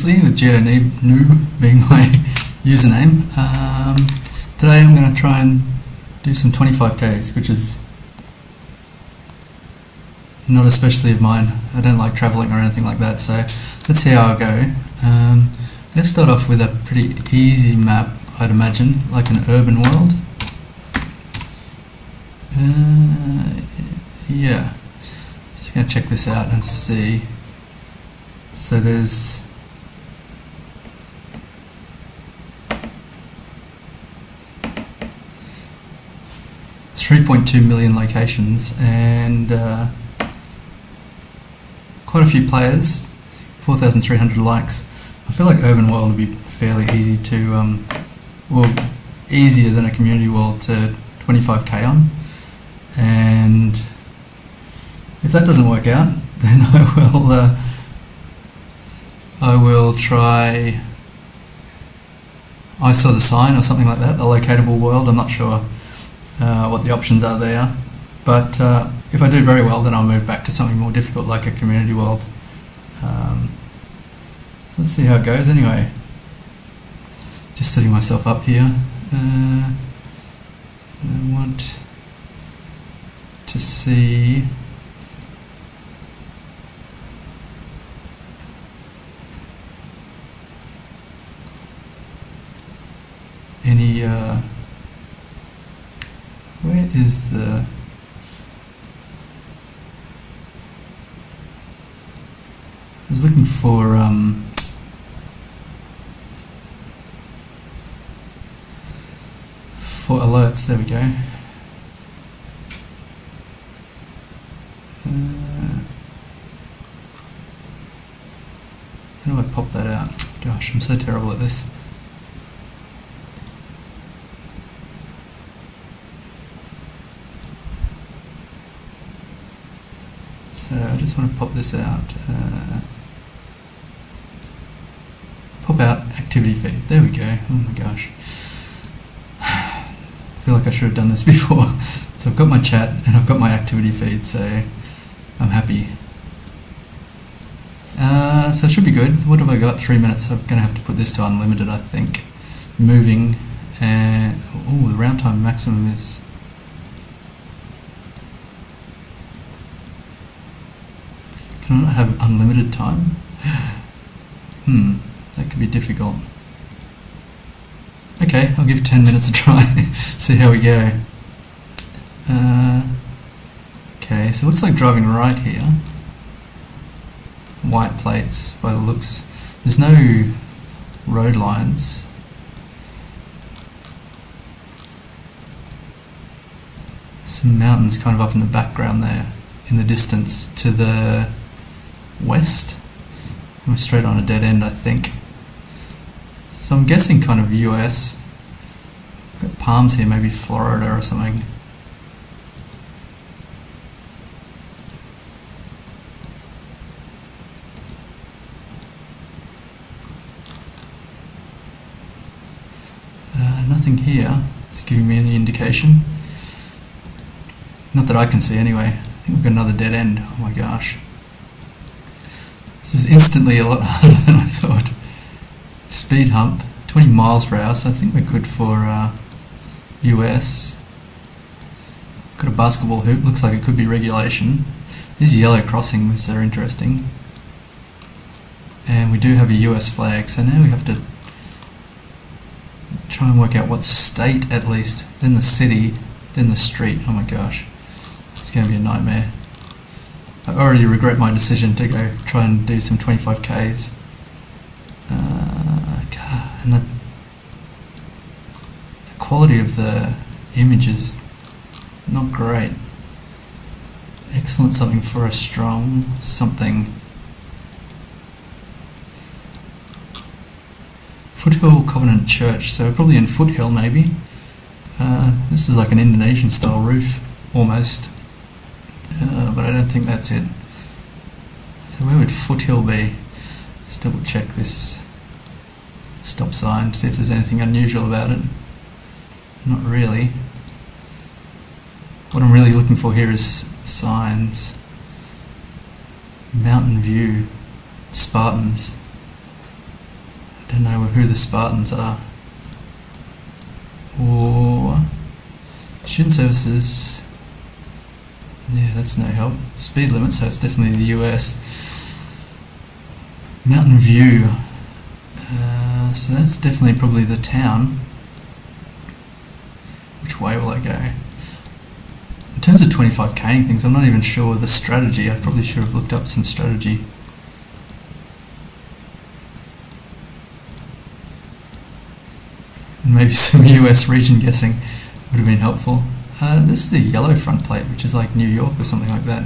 With GeoNoob being my username. Today I'm going to try and do some 25Ks, which is not especially of mine. I don't like travelling or anything like that, so let's see how I go. Let's start off with a pretty easy map, I'd imagine, like an urban world. Yeah, just going to check this out and see. So there's 3.2 million locations and quite a few players, 4,300 likes. I feel like Urban World would be fairly easy to, well, easier than a Community World to 25k on. And if that doesn't work out, then I will try. I saw the sign or something like that, a locatable world. I'm not sure what the options are there, but if I do very well, then I'll move back to something more difficult like a Community World. So let's see how it goes anyway. Just setting myself up here. I want to see any where is the I was looking for alerts. There we go. How do I pop that out? Gosh, I'm so terrible at this. So I just want to pop this out. Pop out activity feed. There we go. Oh my gosh. I feel like I should have done this before. So I've got my chat and I've got my activity feed, so I'm happy. So it should be good. What have I got? 3 minutes. I'm going to have to put this to unlimited, I think. Moving. And the round time maximum is... Can I not have unlimited time? That could be difficult. Okay, I'll give 10 minutes a try, see how we go. Okay, so it looks like driving right here. White plates by the looks. There's no road lines. Some mountains kind of up in the background there, in the distance to the west. We're straight on a dead end, I think. So I'm guessing kind of US. Got palms here, maybe Florida or something. Nothing here. It's giving me any indication. Not that I can see anyway. I think we've got another dead end. Oh my gosh. This is instantly a lot harder than I thought. Speed hump, 20 miles per hour, so I think we're good for US. Got a basketball hoop, looks like it could be regulation. These yellow crossings are interesting. And we do have a US flag, so now we have to try and work out what state at least, then the city, then the street. Oh my gosh, it's going to be a nightmare. I already regret my decision to go try and do some 25Ks. And the quality of the image is not great. Excellent something for a strong something. Foothill Covenant Church, so probably in Foothill maybe. This is like an Indonesian style roof, almost. But I don't think that's it. So where would Foothill be? Just double check this stop sign, see if there's anything unusual about it. Not really. What I'm really looking for here is signs. Mountain View, Spartans. Don't know who the Spartans are. Or student services. Yeah, that's no help. Speed limit, so it's definitely the US. Mountain View. So that's definitely probably the town. Which way will I go? In terms of 25k'ing things, I'm not even sure the strategy. I probably should have looked up some strategy. And maybe some US region guessing would have been helpful. This is the yellow front plate, which is like New York or something like that.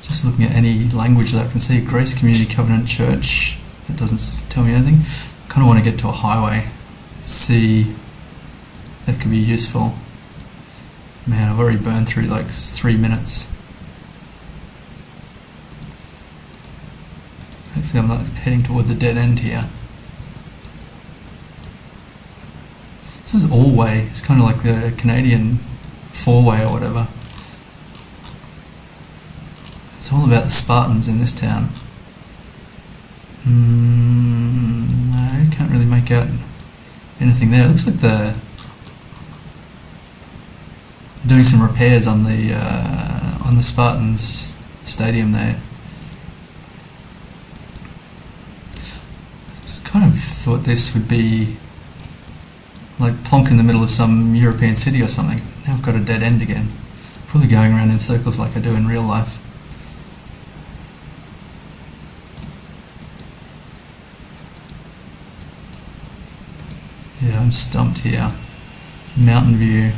Just looking at any language that I can see. Grace Community Covenant Church. That doesn't tell me anything. Kind of want to get to a highway. See, that could be useful. Man, I've already burned through like 3 minutes. Hopefully I'm not heading towards a dead end here. This is all-way. It's kind of like the Canadian four-way or whatever. It's all about the Spartans in this town. I can't really make out anything there. It looks like they're doing some repairs on the Spartans stadium there. Just kind of thought this would be like plonk in the middle of some European city or something. Now I've got a dead end again. Probably going around in circles like I do in real life. Yeah, I'm stumped here. Mountain View.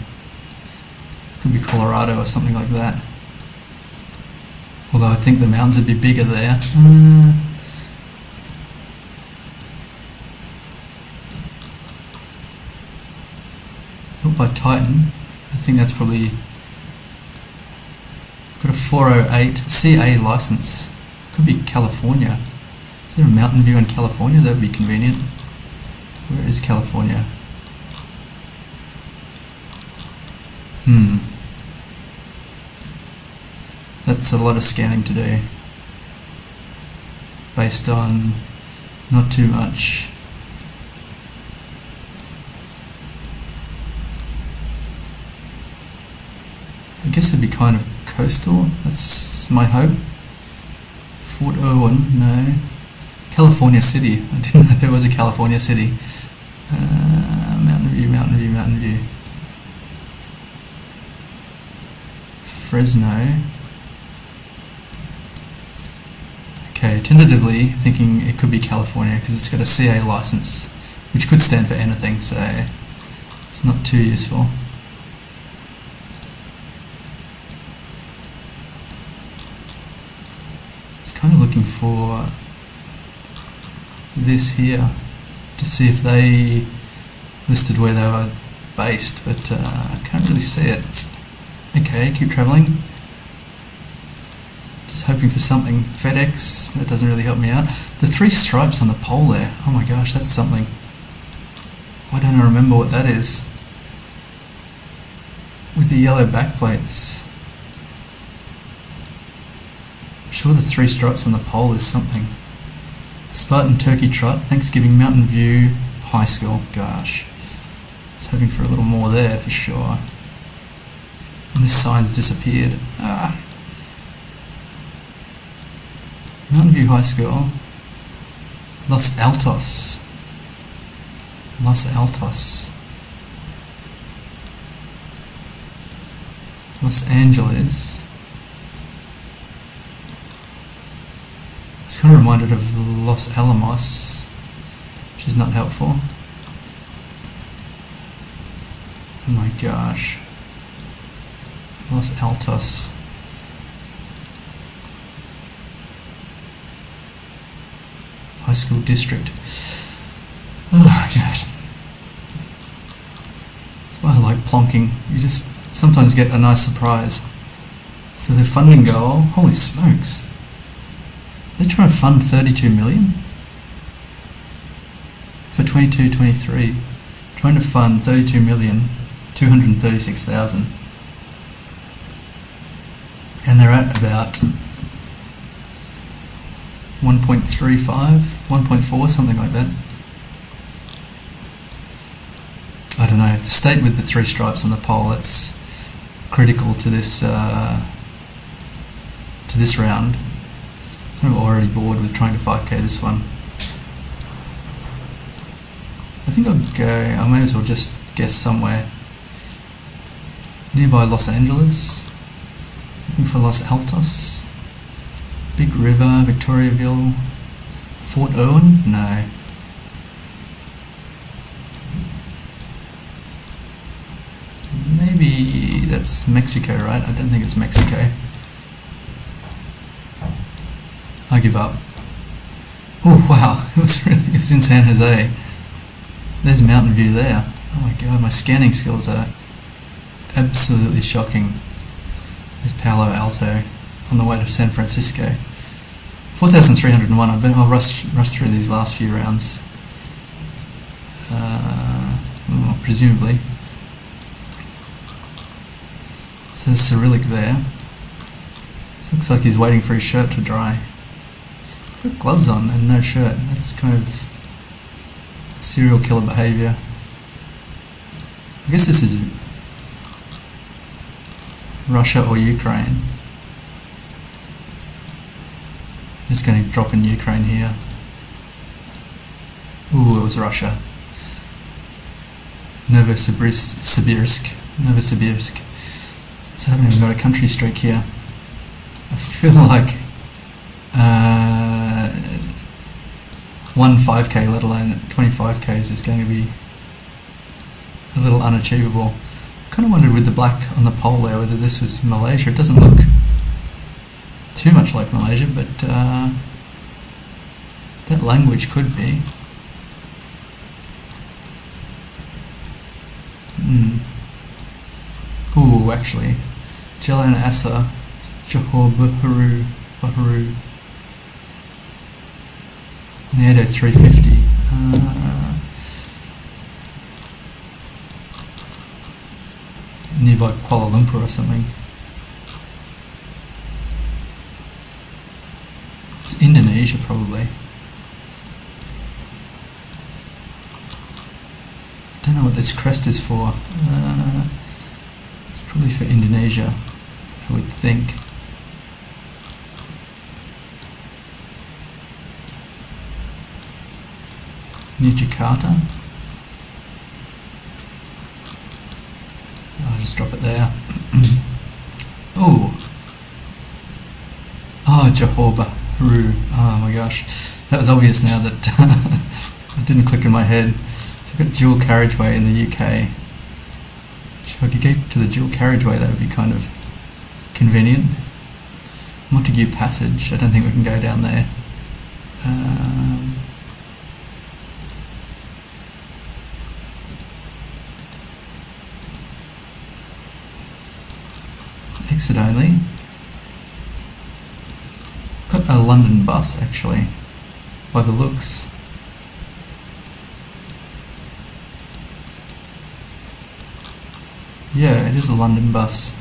Could be Colorado or something like that. Although I think the mountains would be bigger there. Built by Titan. I think that's probably... Got a 408 CA license. Could be California. Is there a Mountain View in California? That would be convenient. Where is California? That's a lot of scanning to do. Based on not too much. I guess it'd be kind of coastal. That's my hope. Fort Irwin, no. California City. I didn't know there was a California City. Mountain View, Mountain View, Mountain View. Fresno. Okay, tentatively thinking it could be California because it's got a CA license, which could stand for anything, so it's not too useful. It's kind of looking for this here to see if they listed where they were based, but I can't really see it. Okay, keep travelling. Just hoping for something. FedEx, that doesn't really help me out. The 3 stripes on the pole there, oh my gosh, that's something. Why don't I remember what that is? With the yellow backplates. I'm sure the 3 stripes on the pole is something. Spartan Turkey Trot, Thanksgiving Mountain View High School. Gosh, I was hoping for a little more there for sure. And this sign's disappeared. Mountain View High School. Los Altos. Los Altos. Los Angeles. It's kind of reminded of Los Alamos, which is not helpful. Oh my gosh. Los Altos. High School District. Oh my god. That's why I like plonking. You just sometimes get a nice surprise. So the funding goal, holy smokes. They're trying to fund 32 million? For 22-23. Trying to fund 32,236,000. And they're at about 1.35, 1.4, something like that. I don't know, the state with the 3 stripes on the pole, that's critical to this round. I'm already bored with trying to 5k this one. I think I may as well just guess somewhere. Nearby Los Angeles, looking for Los Altos, Big River, Victoriaville, Fort Irwin? No. Maybe that's Mexico, right? I don't think it's Mexico. I give up. Oh wow, it was in San Jose. There's Mountain View there. Oh my god, my scanning skills are absolutely shocking. There's Palo Alto on the way to San Francisco. 4,301. I'll rush through these last few rounds. Presumably. So there's Cyrillic there. This looks like he's waiting for his shirt to dry. He's got gloves on and no shirt. That's kind of serial killer behaviour. I guess this is Russia or Ukraine. I'm just going to drop in Ukraine here. Ooh, it was Russia. Novosibirsk. So I haven't even got a country streak here. I feel like one 5k, let alone 25k's, is going to be a little unachievable. Kind of wondered with the black on the pole there whether this was Malaysia. It doesn't look too much like Malaysia, but that language could be. Ooh, actually, Jalan Asa, Johor Bahru, on the 80350. Nearby Kuala Lumpur or something. It's Indonesia probably. I don't know what this crest is for. It's probably for Indonesia, I would think. Near Jakarta. I'll just drop it there. Oh, Johor Bahru. Oh my gosh, that was obvious now that it didn't click in my head. So I've got dual carriageway in the UK. If I could get to the dual carriageway, that would be kind of convenient. Montague Passage, I don't think we can go down there. Exit only. Got a London bus actually, by the looks. Yeah, it is a London bus.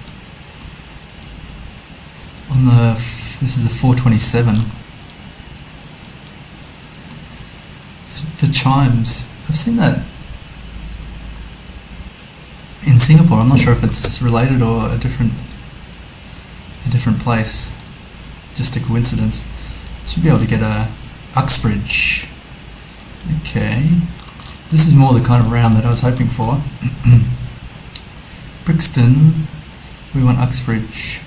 On this is the 427. The chimes. I've seen that in Singapore. I'm not sure if it's related or a different place. Just a coincidence. Should be able to get a Uxbridge. Okay. This is more the kind of round that I was hoping for. Brixton, we want Uxbridge.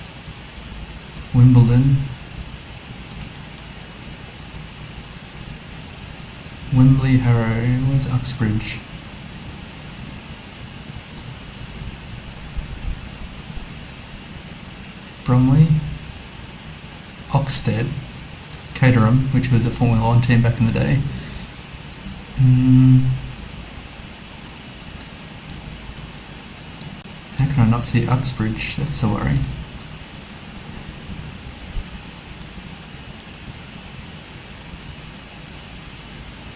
Wimbledon. Wembley, Harrow, where's Uxbridge? Bromley. Oxted. Caterham, which was a Formula 1 team back in the day. How can I not see Uxbridge? That's a worry.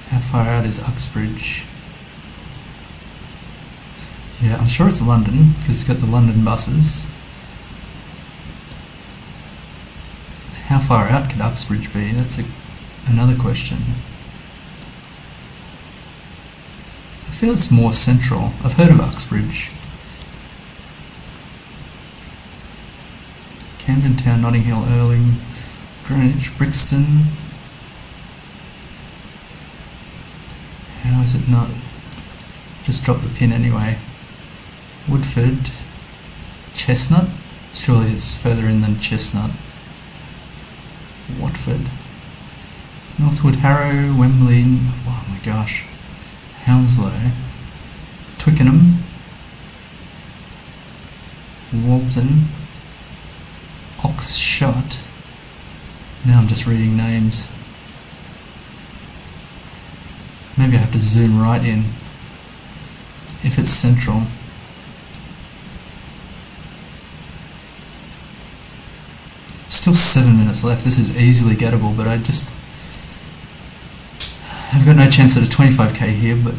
How far out is Uxbridge? Yeah, I'm sure it's London, because it's got the London buses. How far out could Uxbridge be? That's a another question. I feel it's more central. I've heard of Uxbridge. Camden Town, Notting Hill, Earling, Greenwich, Brixton. How is it not? Just drop the pin anyway. Woodford, Chestnut. Surely it's further in than Chestnut. Watford, Northwood, Harrow, Wembley. Oh my gosh. Hounslow, Twickenham, Walton, Oxshott. Now I'm just reading names. Maybe I have to zoom right in if it's central. Still 7 minutes left. This is easily gettable, but I've got no chance at a 25k here, but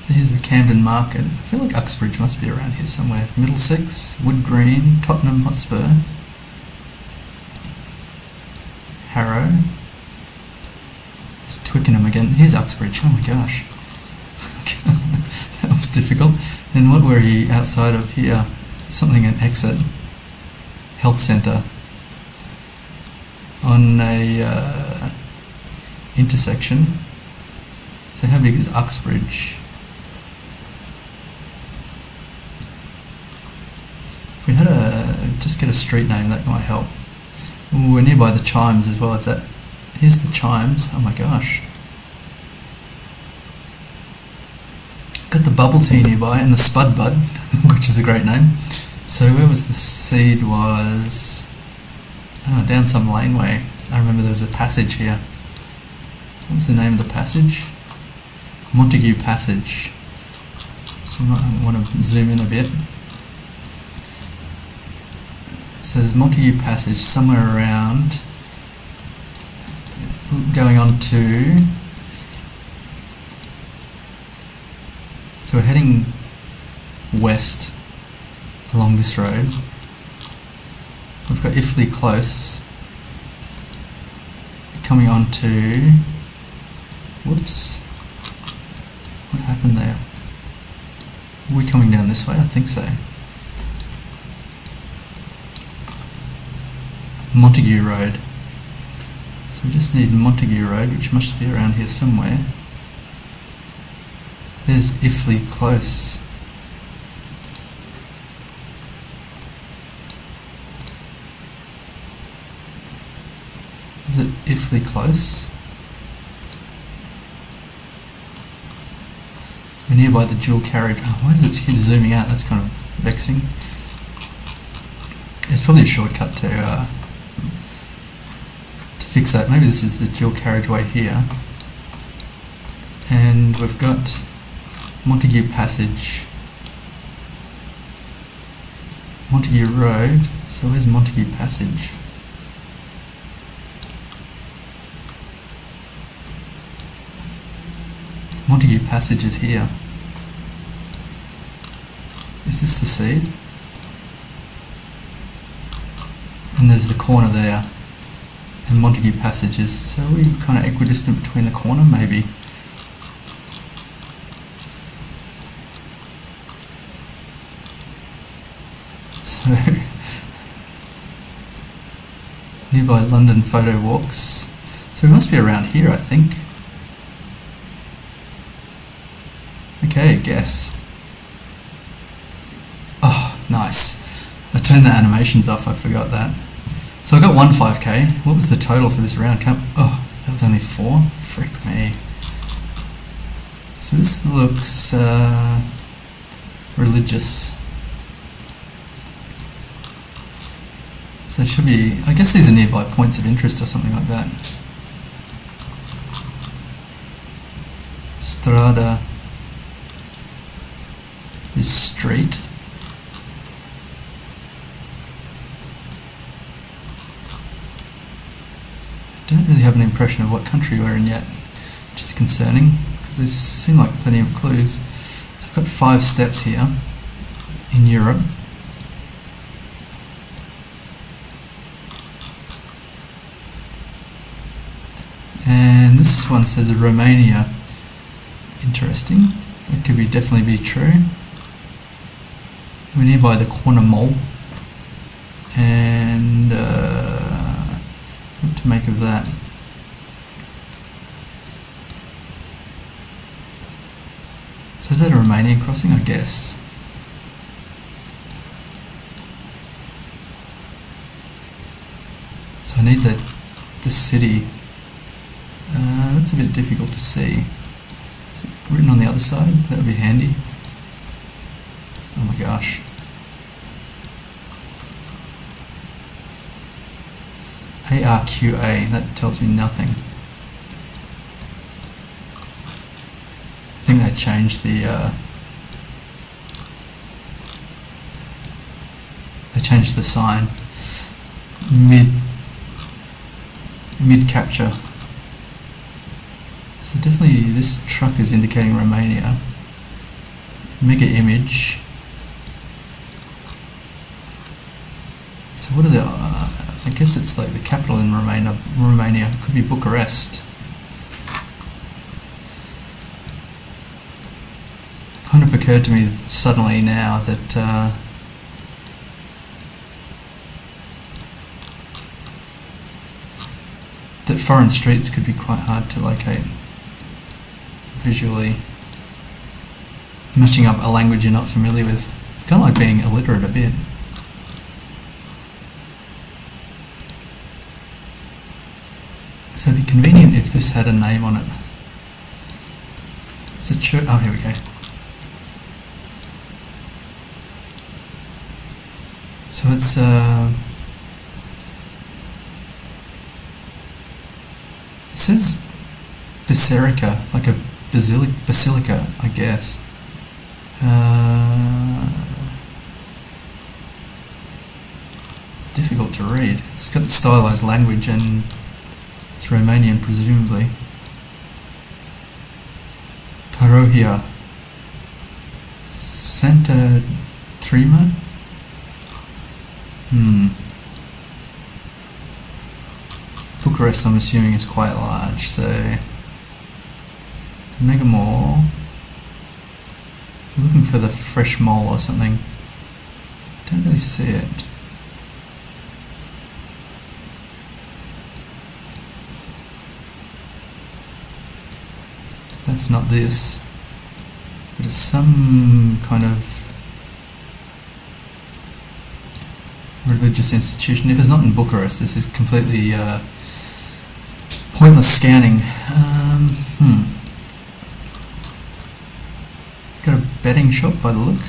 so here's the Camden Market. I feel like Uxbridge must be around here somewhere. Middlesex, Wood Green, Tottenham Hotspur, Harrow. There's Twickenham again. Here's Uxbridge. Oh my gosh. That was difficult. And what were he outside of here? Something an exit. Health centre. On a intersection. So how big is Uxbridge? If we had just get a street name, that might help. Ooh, we're nearby the Chimes as well. Here's the Chimes. Oh my gosh. Got the Bubble Tea nearby and the Spud Bud, which is a great name. So where was the seed? Was down some laneway. I remember there was a passage here. What was the name of the passage? Montague Passage. So I want to zoom in a bit. So there's Montague Passage somewhere around, going on to, so we're heading west along this road. We've got Iffley Close coming on to, whoops, what happened there? Are we coming down this way? I think so. Montague Road. So we just need Montague Road, which must be around here somewhere. There's Iffley Close. Is it Iffley Close? We're nearby the dual carriage. Oh, why does it keep zooming out? That's kind of vexing. There's probably a shortcut to fix that. Maybe this is the dual carriageway here. And we've got Montague Passage, Montague Road. So where's Montague Passage? Montague Passage is here. Is this the seed? And there's the corner there. And Montague Passages. So are we kind of equidistant between the corner, maybe? So nearby London Photo Walks. So we must be around here, I think. Okay, guess. Oh, nice. I turned the animations off, I forgot that. So I got one 5k. What was the total for this round? Oh, that was only 4? Frick me. So this looks religious. So it should be, I guess these are nearby points of interest or something like that. Strada is street. Don't really have an impression of what country we're in yet, which is concerning because there seem like plenty of clues. So I've got 5 steps here in Europe. And this one says Romania. Interesting. It could be definitely be true. We're nearby the corner mole. And what to make of that? So is that a Romanian crossing, I guess? So I need the city. That's a bit difficult to see. Is it written on the other side? That would be handy. Oh my gosh. ARQA, that tells me nothing. I think they changed the sign mid capture. So definitely this truck is indicating Romania. Mega image. So what are the? I guess it's like the capital in Romania. Could be Bucharest. Kind of occurred to me suddenly now that that foreign streets could be quite hard to locate visually. Matching up a language you're not familiar with. It's kind of like being illiterate a bit. So it'd be convenient if this had a name on it. It's a church. Oh, here we go. So it's it says basilica, like a basilica, I guess. It's difficult to read. It's got stylized language and it's Romanian, presumably. Parohia. Santa Trima? Bucharest, I'm assuming, is quite large, so Mega Mall. We're looking for the fresh mole or something. Don't really see it. That's not this. But it's some kind of religious institution. If it's not in Bucharest, this is completely pointless scanning. Got a betting shop by the look.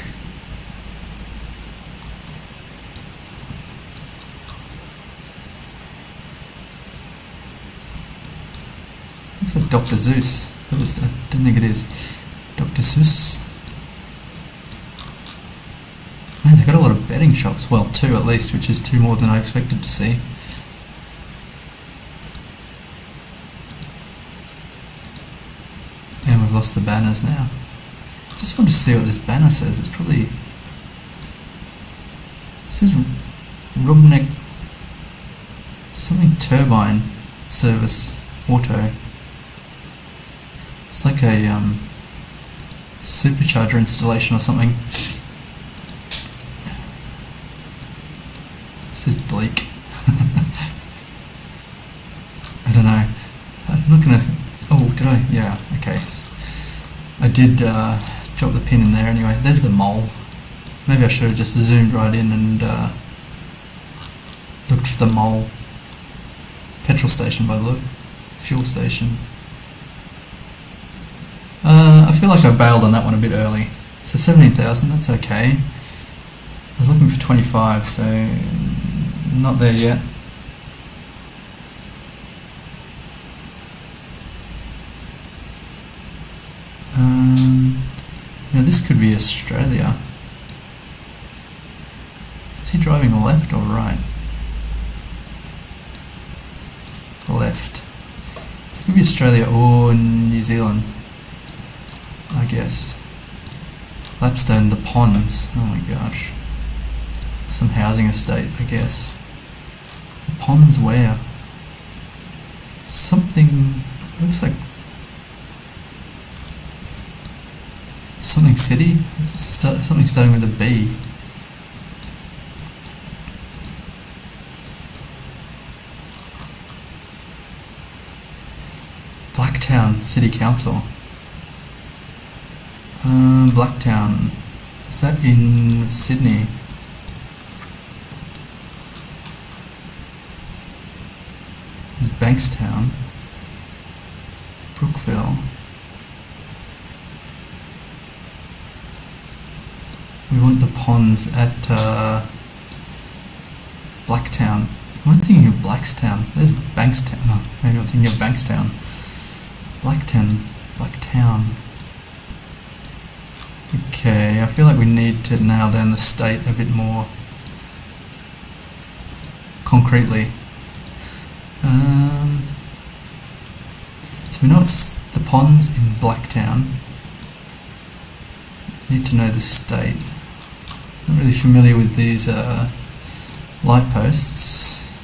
Looks like Dr. Zeus. I don't think it is. Dr. Zeus. Man, they've got a lot of betting shops. Well, 2 at least, which is 2 more than I expected to see. And we've lost the banners now. Just want to see what this banner says. It's probably... It says Rubnik... Something turbine service auto. It's like a supercharger installation or something. This is bleak. I don't know. I'm not gonna... Oh, did I? Yeah, okay. I did drop the pin in there anyway. There's the mole. Maybe I should have just zoomed right in and looked for the mole. Petrol station by the look. Fuel station. I feel like I bailed on that one a bit early. So 17,000, that's okay. I was looking for 25, so not there yet. Now this could be Australia. Is he driving left or right? Left. It could be Australia or New Zealand, I guess. Lapstone, the ponds. Oh my gosh. Some housing estate, I guess. The ponds where? something, looks like something city, something starting with a B. Blacktown City Council. Blacktown, is that in Sydney? Is Bankstown, Brookville. We want the ponds at Blacktown. I'm thinking of Blackstown. There's Bankstown. Oh, maybe I'm thinking of Bankstown. Blacktown. Okay, I feel like we need to nail down the state a bit more concretely. So we know it's the ponds in Blacktown. Need to know the state. Not really familiar with these light posts.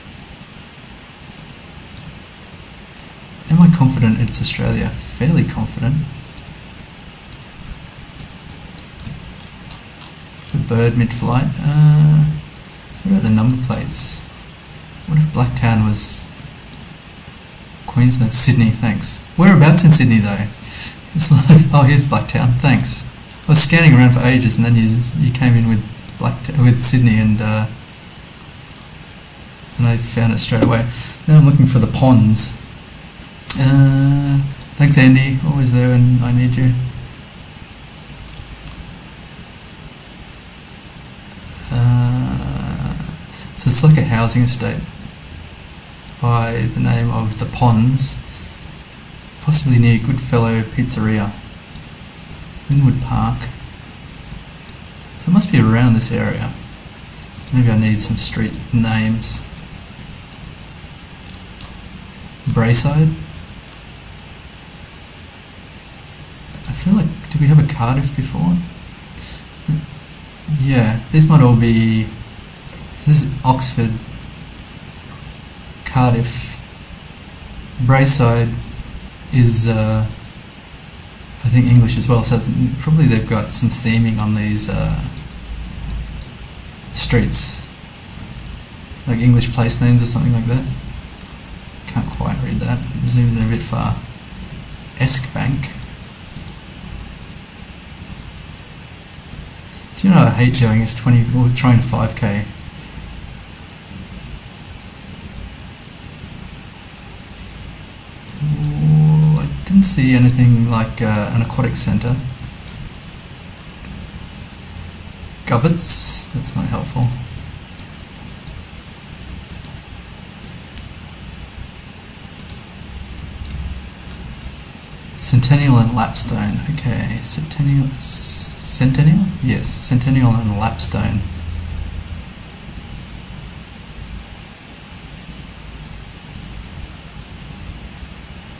Am I confident it's Australia? Fairly confident. The bird mid-flight. So what are the number plates? What if Blacktown was Queensland? Sydney, thanks. Whereabouts in Sydney though? It's like, oh, here's Blacktown, thanks. I was scanning around for ages, and then you came in with Sydney, and I found it straight away. Now I'm looking for the ponds. Thanks, Andy. Always there when I need you. So it's like a housing estate by the name of the Ponds, possibly near Goodfellow Pizzeria, Linwood Park. So it must be around this area. Maybe I need some street names. Brayside. I feel like, did we have a Cardiff before? Yeah, these might all be, so this is Oxford, Cardiff, Brayside is I think English as well, so probably they've got some theming on these streets, like English place names or something like that. Can't quite read that, zoom in a bit far. Eskbank. Do you know I hate doing this 20 or trying to 5k? Ooh, I didn't see anything like an aquatic centre. Goverts, that's not helpful. Centennial and Lapstone. Okay, Centennial. Yes, Centennial and Lapstone.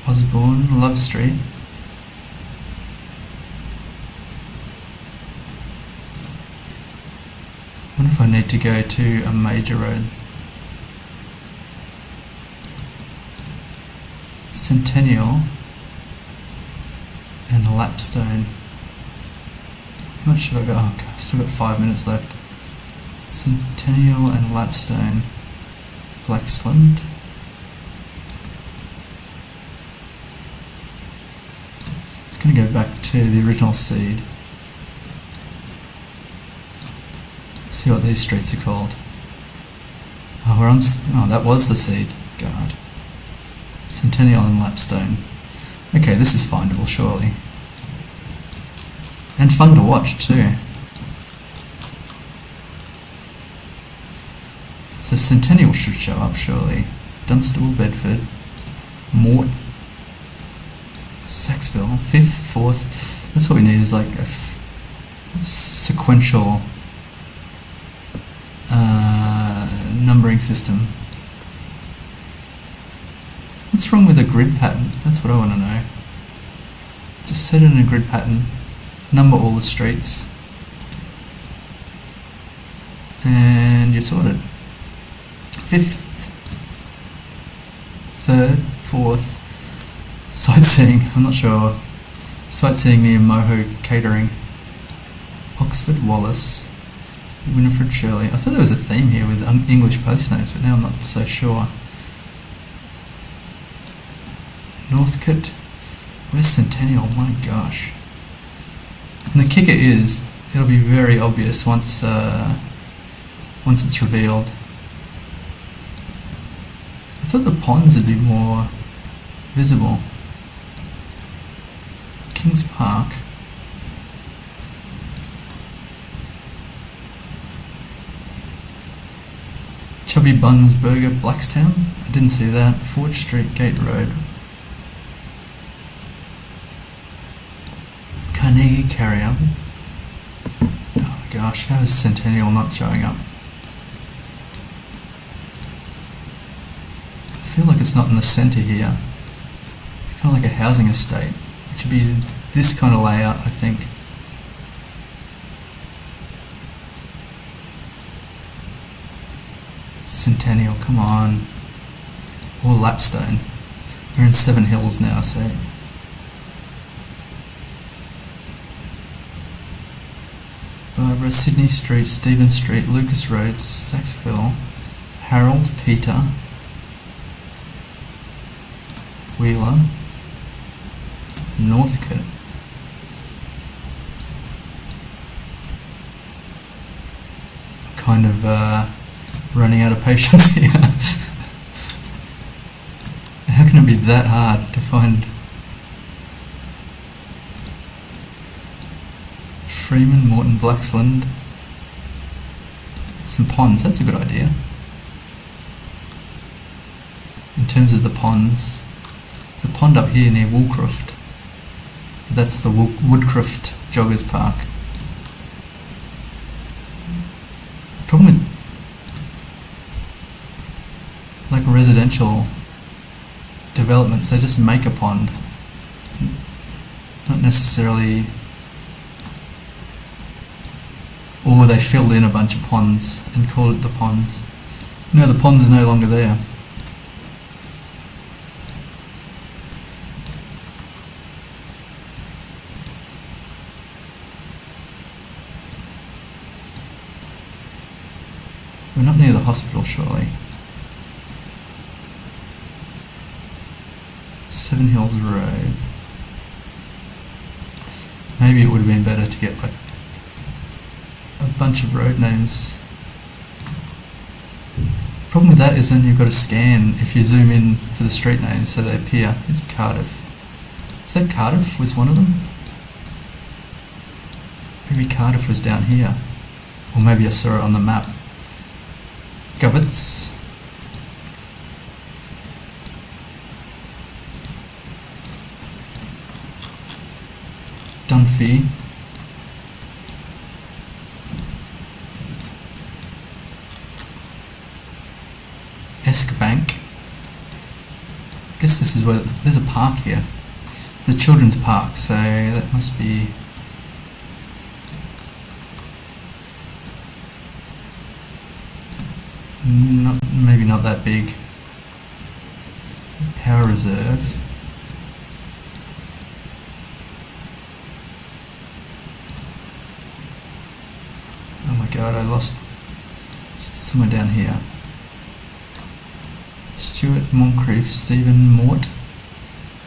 Osborne, Love Street. I wonder if I need to go to a major road. Centennial and Lapstone. How much should I go? Oh, okay, I've still got 5 minutes left. Centennial and Lapstone. Blaxland. Just going to go back to the original seed. See what these streets are called. Oh, we're on. Oh, that was the seed. God. Centennial and Lapstone. Okay, this is findable, surely. And fun to watch, too. So Centennial should show up, surely. Dunstable, Bedford, Mort, Saxville, 5th, 4th. That's what we need, is like a sequential numbering system. What's wrong with a grid pattern? That's what I want to know. Just set it in a grid pattern, number all the streets, and you're sorted. 5th, 3rd, 4th. Sightseeing, I'm not sure. Sightseeing near Moho Catering. Oxford Wallace. Winifred Shirley. I thought there was a theme here with English post names, but now I'm not so sure. Northcote. Where's Centennial? My gosh. And the kicker is, it'll be very obvious once it's revealed. I thought the ponds would be more visible. Kings Park. Chubby Buns Burger, Blackstown. I didn't see that. Fort Street, Gate Road. Carnegie Carrier. Oh my gosh, how is Centennial not showing up? I feel like it's not in the centre here. It's kind of like a housing estate. It should be this kind of layout, I think. Centennial, come on. Or Lapstone. We're in Seven Hills now, so... Barbara, Sydney Street, Stephen Street, Lucas Road, Saxville, Harold, Peter, Wheeler, Northcote. Kind of running out of patience here. How can it be that hard to find? Freeman, Morton, Blaxland. Some ponds, that's a good idea. In terms of the ponds, there's a pond up here near Woolcroft. That's the Woodcroft Joggers Park. The problem with like residential developments, they just make a pond, not necessarily, or they filled in a bunch of ponds and called it the ponds. No, the ponds are no longer there. We're not near the hospital, surely. Seven Hills Road. Maybe it would have been better to get like a bunch of road names. The problem with that is then you've got to scan if you zoom in for the street names so they appear. It's Cardiff. Is that Cardiff was one of them? Maybe Cardiff was down here. Or maybe I saw it on the map. Govetts. Dunphy. Eskbank. I guess this is where there's a park here. The children's park, so that must be maybe not that big. Power Reserve. Oh my god, I lost somewhere down here. Stuart, Moncrief, Stephen, Mort,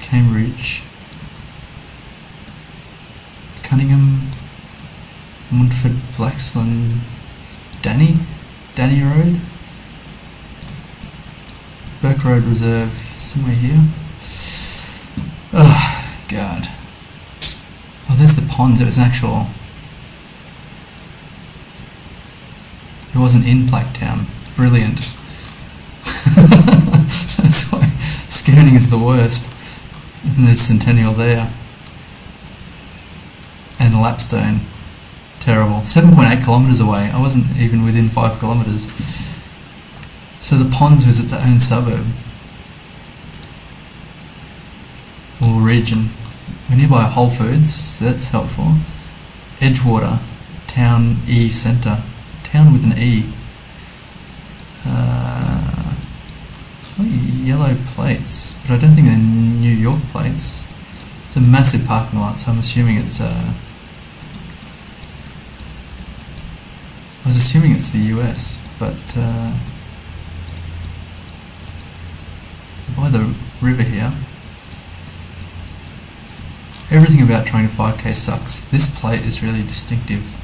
Cambridge, Cunningham, Montford, Blaxland, Danny Road, Burke Road Reserve, somewhere here. Oh god. Oh, there's the ponds. It was an actual. It wasn't in Blacktown. Brilliant. That's why scanning is the worst. And there's Centennial there. And Lapstone. Terrible. 7.8 kilometres away. I wasn't even within 5 kilometres. So the ponds was its own suburb. Or region. We're nearby Whole Foods, so that's helpful. Edgewater. Town E Centre. Town with an E. It's like yellow plates, but I don't think they're New York plates. It's a massive parking lot, so I'm assuming it's I was assuming it's the US, but by the river here, everything about trying to 5k sucks. This plate is really distinctive.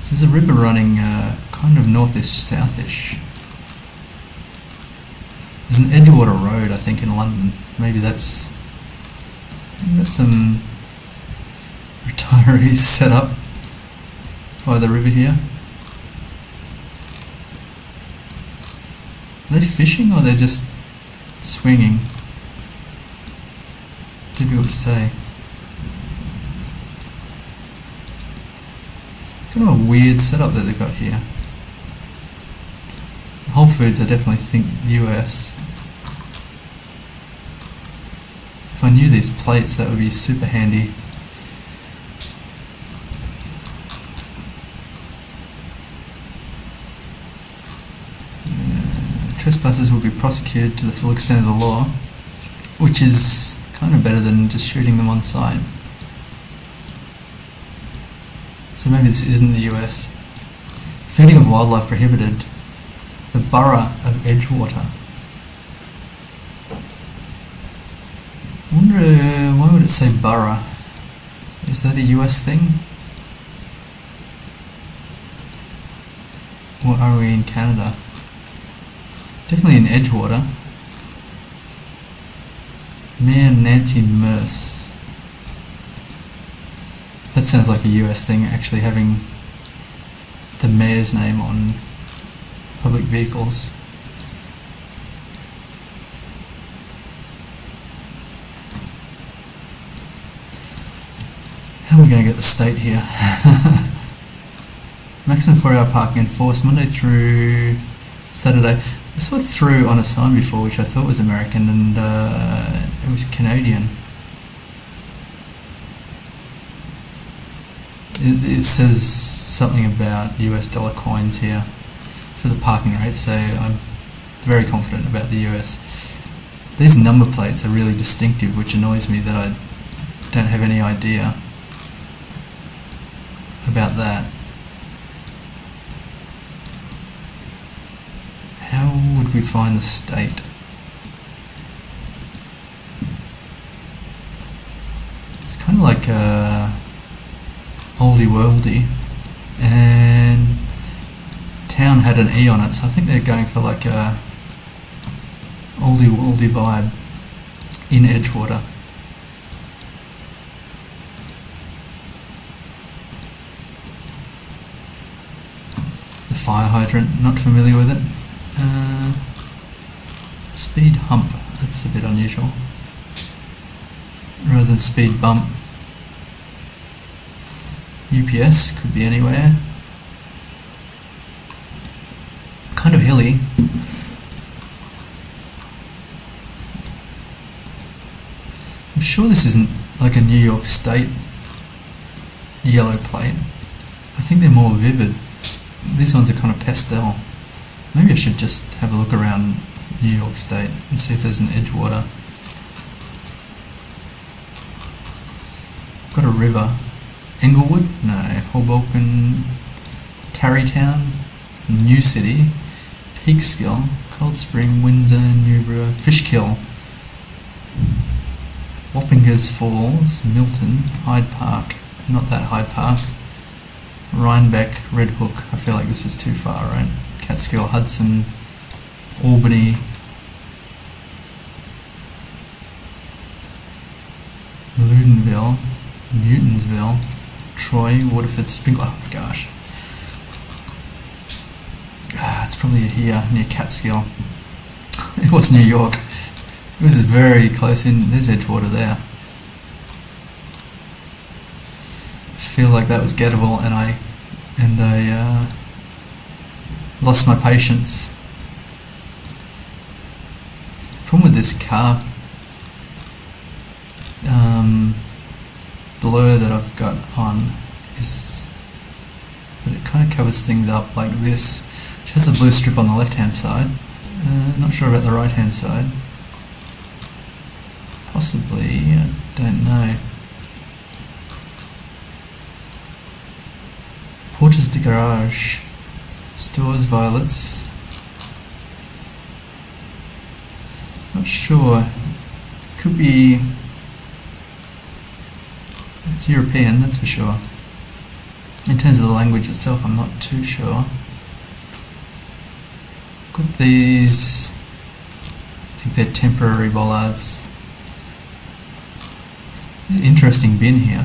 So there's a river running kind of northish, southish. There's an Edgewater Road, I think, in London. Maybe that's some retirees set up by the river here. Are they fishing or they're just swinging? Difficult to say. Kind of a weird setup that they've got here. Whole Foods, I definitely think US. If I knew these plates, that would be super handy. Trespassers will be prosecuted to the full extent of the law, which is kind of better than just shooting them on sight. So maybe this isn't the US. Feeding of wildlife prohibited. The borough of Edgewater. I wonder why would it say borough? Is that a US thing? Or are we in Canada? Definitely in Edgewater. Mayor Nancy Merce. That sounds like a US thing, actually having the mayor's name on public vehicles. How are we going to get the state here? Maximum 4-hour parking enforced Monday through Saturday. I saw through on a sign before, which I thought was American, and it was Canadian. It says something about US dollar coins here for the parking rate, so I'm very confident about the US. These number plates are really distinctive, which annoys me that I don't have any idea about that. How would we find the state? It's kind of like oldie worldy, and town had an E on it, so I think they're going for like a oldie worldy vibe in Edgewater. The fire hydrant, not familiar with it. Speed hump, that's a bit unusual. Rather than speed bump. UPS could be anywhere. Kind of hilly. I'm sure this isn't like a New York State yellow plate. I think they're more vivid. These ones are kind of pastel. Maybe I should just have a look around New York State and see if there's an Edgewater. Got a river. Englewood? No. Hoboken, Tarrytown, New City, Peekskill, Cold Spring, Windsor, Newborough, Fishkill, Wappingers Falls, Milton, Hyde Park, not that Hyde Park, Rhinebeck, Red Hook. I feel like this is too far, right? Catskill, Hudson, Albany, Loudonville, Newtonsville, Troy, Waterford, Sprinkler. Oh my gosh. It's probably here near Catskill. It was New York. It was very close in. There's Edgewater there. I feel like that was gettable, and I lost my patience. Problem with this car blur that I've got on is that it it kind of covers things up like this, which has the blue strip on the left hand side. Not sure about the right hand side. Possibly, I don't know. Porters de garage, stores, violets. Not sure. Could be. It's European, that's for sure. In terms of the language itself, I'm not too sure. Got these. I think they're temporary bollards. There's an interesting bin here.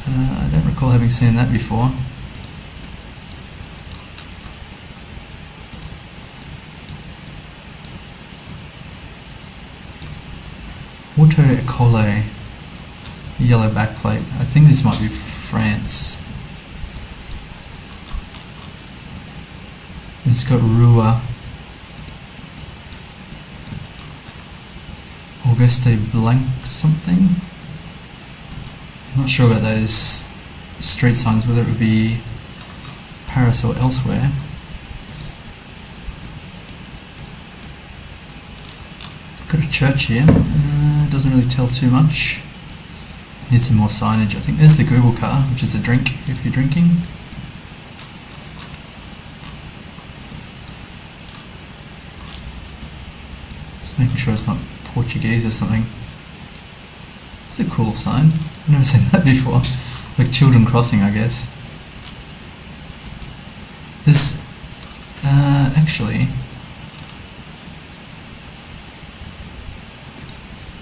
I don't recall having seen that before. Auto Ecole, yellow backplate. I think this might be France. It's got Rua. Auguste Blanc something. I'm not sure about those street signs, whether it would be Paris or elsewhere. Got a church here. Doesn't really tell too much. Need some more signage. I think there's the Google car, which is a drink if you're drinking. Just making sure it's not Portuguese or something. It's a cool sign. I've never seen that before. Like children crossing, I guess. This, actually,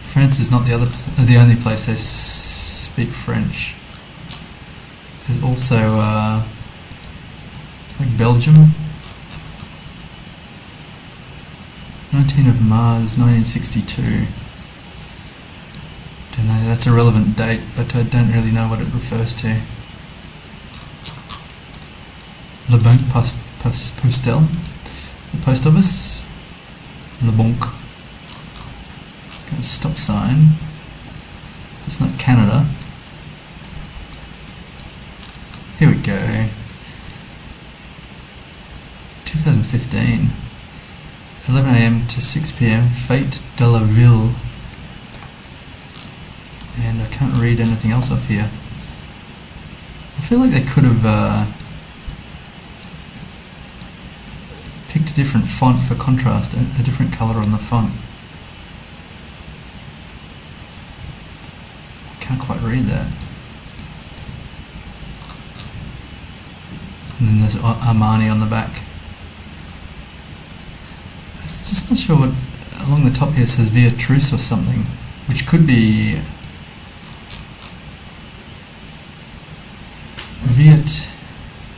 France is not the only place they speak French. There's also like Belgium. 19th of Mars, 1962. Don't know, that's a relevant date, but I don't really know what it refers to. Le Banque Postale, the post office. Le Banque. Got a stop sign. So it's not Canada. Here we go. 2015. 11 AM to 6 PM, Fête de la Ville. And I can't read anything else off here. I feel like they could have picked a different font for contrast, a different colour on the font. I can't quite read that. And then there's Armani on the back. It's just not sure what, along the top here it says Via Truce or something, which could be Viet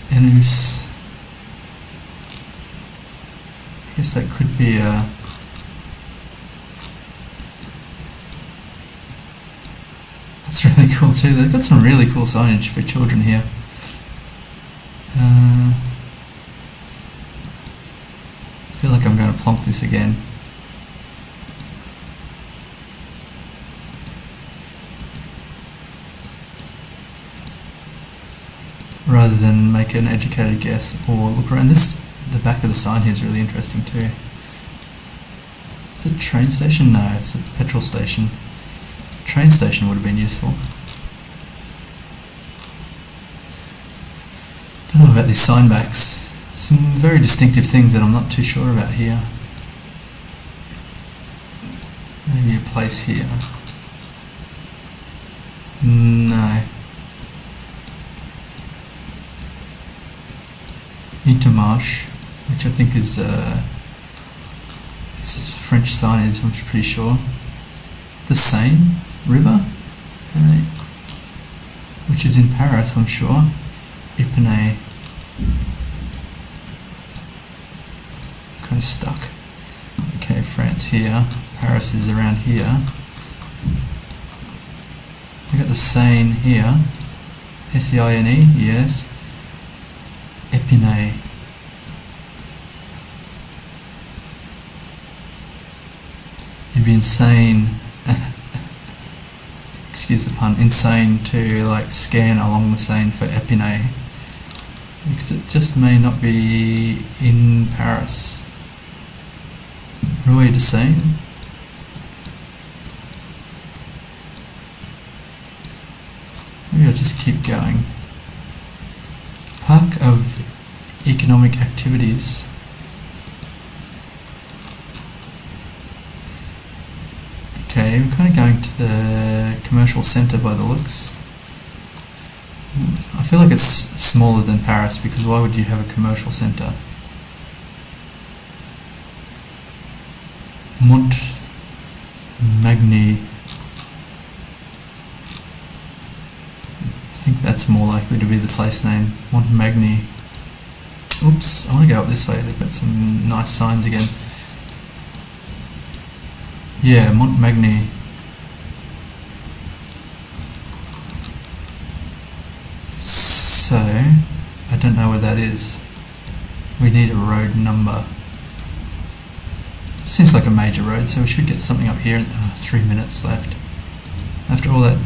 Enus. I guess that could be a that's really cool too. They've got some really cool signage for children here. I feel like I'm going to plonk this again. Rather than make an educated guess or look around. The back of the sign here is really interesting too. It's a train station? No, it's a petrol station. Train station would have been useful. Don't know about these sign backs. Some very distinctive things that I'm not too sure about here. Maybe a place here. No. Intermarche, which I think is this is French signage, I'm pretty sure. The Seine River, which is in Paris, I'm sure. Épinay. Kind of stuck. Okay, France here. Paris is around here. We got the Seine here. S-E-I-N-E, yes. Épinay. It'd be insane, excuse the pun, insane to like scan along the Seine for Épinay. because it just may not be in Paris. Rue de Seine. Maybe I'll just keep going. Park of Economic Activities. Okay, we're kind of going to the commercial centre by the looks. I feel like it's smaller than Paris, because why would you have a commercial centre? Montmagny. I think that's more likely to be the place name. Montmagny. Oops, I want to go up this way. They've got some nice signs again. Yeah, Montmagny. So, I don't know where that is. We need a road number. Seems like a major road, so we should get something up here. 3 minutes left. After all that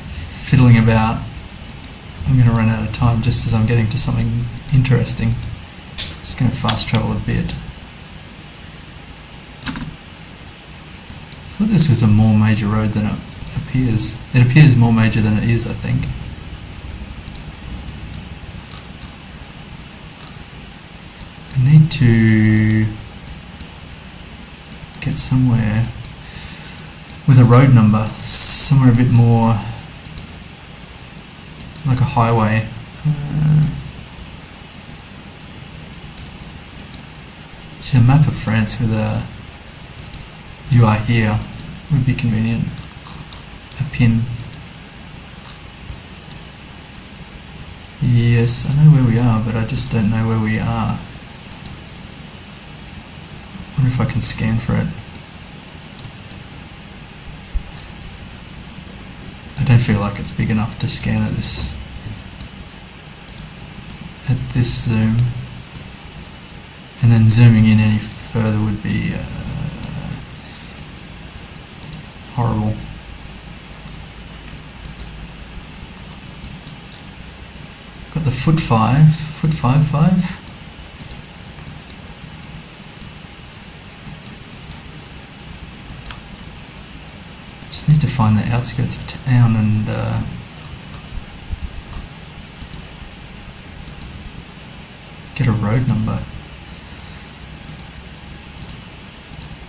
fiddling about, I'm going to run out of time just as I'm getting to something interesting. Just going to fast travel a bit. I thought this was a more major road than it appears. It appears more major than it is, I think. I need to get somewhere with a road number, somewhere a bit more like a highway. A map of France with a "you are here" would be convenient. A pin. Yes, I know where we are, but I just don't know where we are. Wonder if I can scan for it. I don't feel like it's big enough to scan at this zoom, and then zooming in any further would be horrible. Got the foot 5. Just need to find the outskirts of town and get a road number.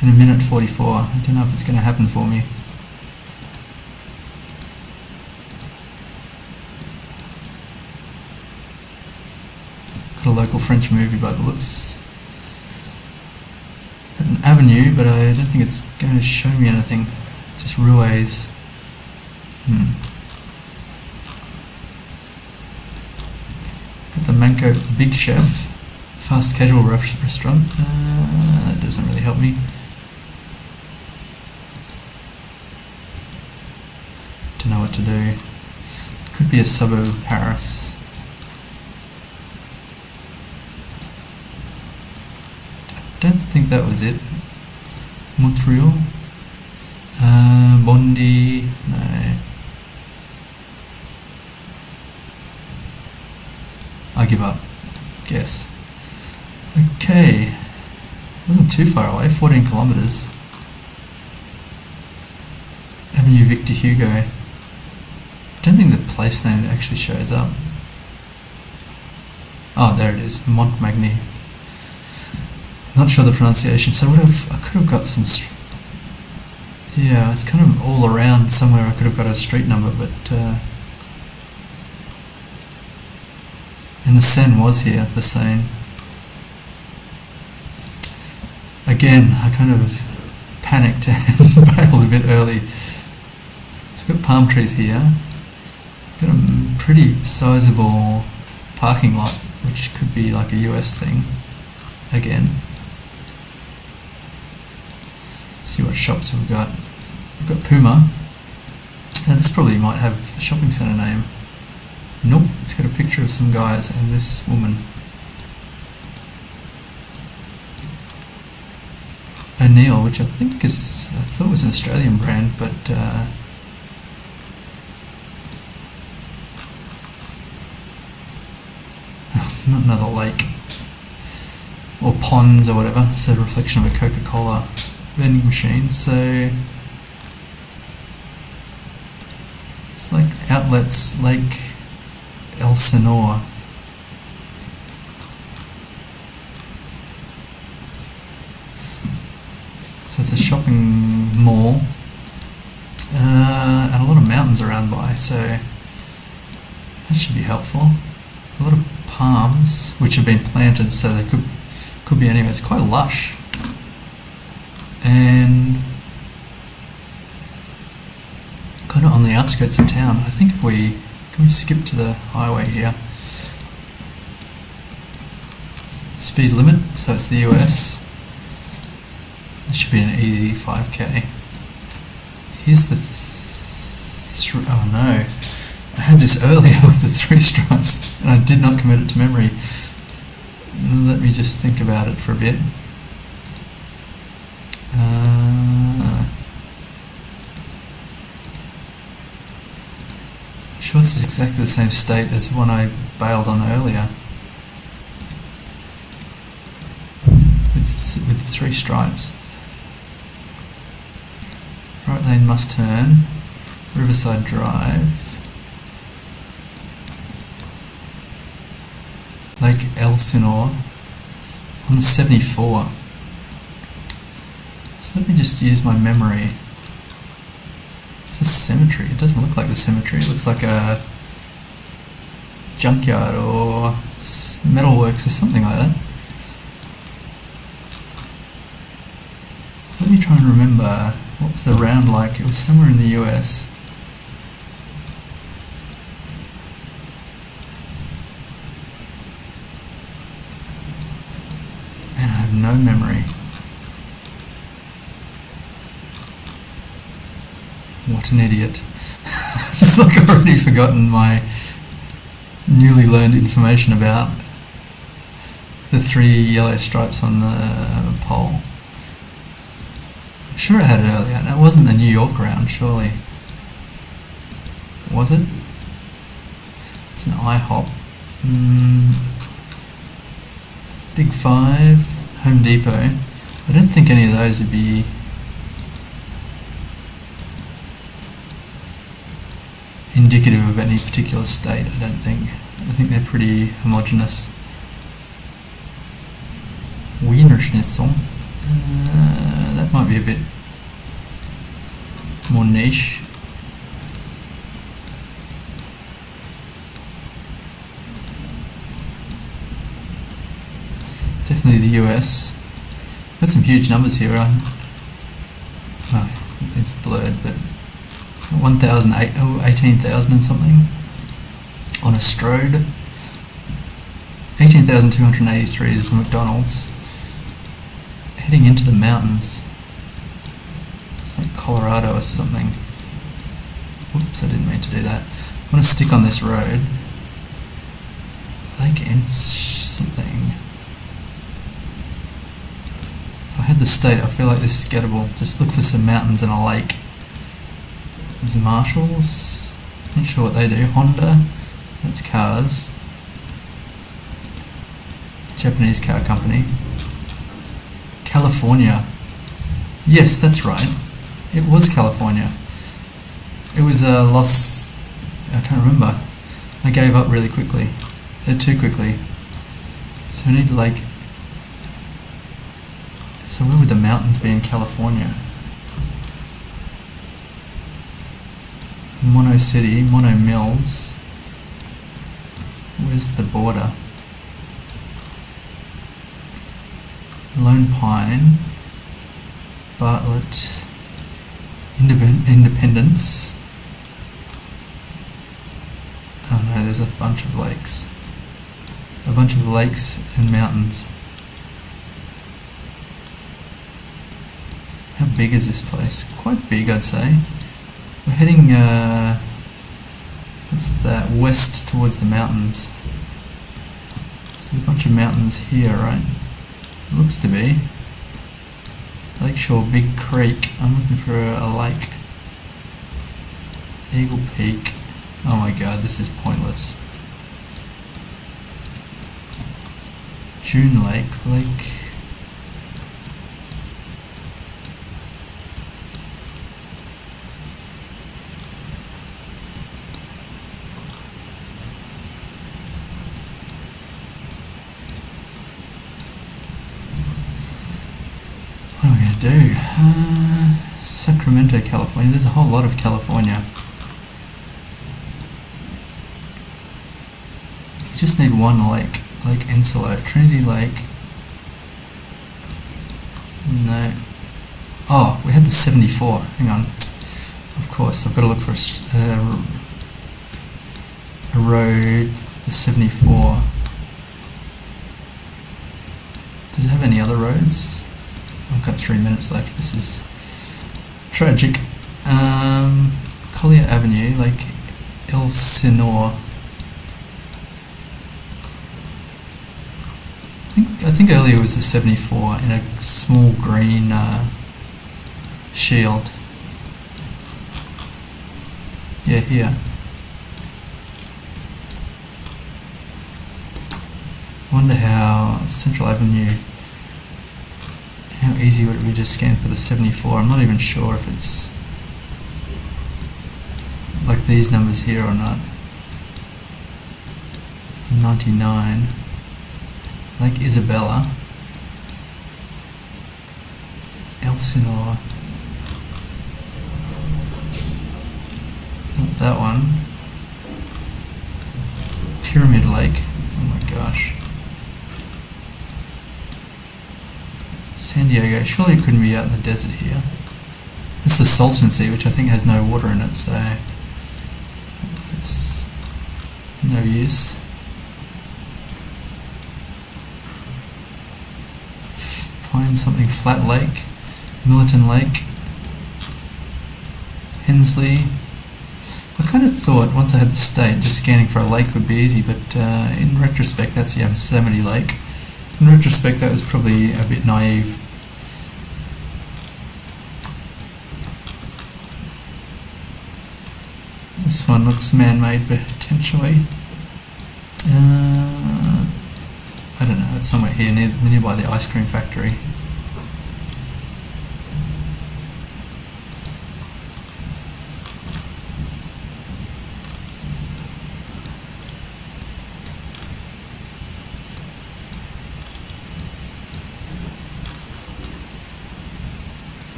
In 1:44. I don't know if it's going to happen for me. Got a local French movie by the looks. Got an avenue, but I don't think it's going to show me anything. Just rues. Got the Manco, the Big Chef, fast casual restaurant. That doesn't really help me. Don't know what to do. Could be a suburb of Paris. I don't think that was it. Montreal. Bondy. No. I give up. Guess. Okay. Wasn't too far away. 14 kilometers. Avenue Victor Hugo. I don't think the place name actually shows up. Oh, there it is. Montmagny. Not sure the pronunciation. So I could have got some. Yeah, it's kind of all around somewhere. I could have got a street number, but and the Seine was here. The Seine. Again, I kind of panicked and bailed a bit early. So we've got palm trees here. Got a pretty sizable parking lot, which could be like a US thing. Again. Let's see what shops we've got. We've got Puma. Now this probably might have the shopping centre name. Nope, it's got a picture of some guys and this woman. O'Neill, which I thought was an Australian brand, but not another lake. Or ponds or whatever. It's a reflection of a Coca-Cola vending machine. So it's like outlets, Lake Elsinore. So it's a shopping mall, and a lot of mountains around by, so that should be helpful. A lot of palms, which have been planted, so they could be anywhere. It's quite lush. And kind of on the outskirts of town. I think if can we skip to the highway here? Speed limit, so it's the US. This should be an easy 5k. Here's the oh no, I had this earlier with the 3 stripes and I did not commit it to memory. Let me just think about it for a bit. I'm sure this is exactly the same state as the one I bailed on earlier. With 3 stripes. Right lane must turn. Riverside Drive. Lake Elsinore on the 74. So let me just use my memory. It's a cemetery. It doesn't look like the cemetery. It looks like a junkyard or metalworks or something like that. So let me try and remember, what was the round like? It was somewhere in the US. Man, I have no memory. What an idiot. Just like I've already forgotten my newly learned information about the 3 yellow stripes on the pole. I'm sure I had it earlier. No, it wasn't the New York round, surely. Was it? It's an IHOP. Big 5, Home Depot. I don't think any of those would be indicative of any particular state, I don't think. I think they're pretty homogeneous. Wiener Schnitzel. That might be a bit more niche. Definitely the US. Got some huge numbers here. Oh, it's blurred, but 18,000 and something on a Strode. 18,283 is the McDonald's. Heading into the mountains. It's like Colorado or something. Whoops, I didn't mean to do that. I want to stick on this road. Lake something. If I had the state, I feel like this is gettable. Just look for some mountains and a lake. There's Marshalls. Not sure what they do. Honda. That's cars. Japanese car company. California. Yes, that's right. It was California. It was a loss. I can't remember. I gave up really quickly. Too quickly. So we need like. So where would the mountains be in California? Mono City, Mono Mills. Where's the border? Lone Pine, Bartlett, Independence. Oh no, there's a bunch of lakes. A bunch of lakes and mountains. How big is this place? Quite big, I'd say. We're heading, what's that, west towards the mountains. So there's a bunch of mountains here, right? It looks to be. Lakeshore, Big Creek. I'm looking for a lake. Eagle Peak. Oh my god, this is pointless. June Lake. What am I going to do? Sacramento, California. There's a whole lot of California. We just need one lake. Lake Ensalo. Trinity Lake. No. Oh, we had the 74. Hang on. Of course, I've got to look for a road. The 74. Does it have any other roads? I've got 3 minutes left. This is tragic. Collier Avenue, like Elsinore. I think earlier it was a 74 in a small green shield. Yeah, here. I wonder how Central Avenue, how easy would it be to scan for the 74? I'm not even sure if it's like these numbers here or not. So 99. Lake Isabella. Elsinore. Not that one. Pyramid Lake. Oh my gosh. San Diego. Surely it couldn't be out in the desert here. It's the Salton Sea, which I think has no water in it, so it's no use. Find something. Flat Lake, Millerton Lake, Hensley. I kind of thought once I had the state, just scanning for a lake would be easy, but in retrospect, that's Yosemite Lake. In retrospect, that was probably a bit naive. This one looks man-made, potentially. I don't know, it's somewhere here nearby the ice cream factory.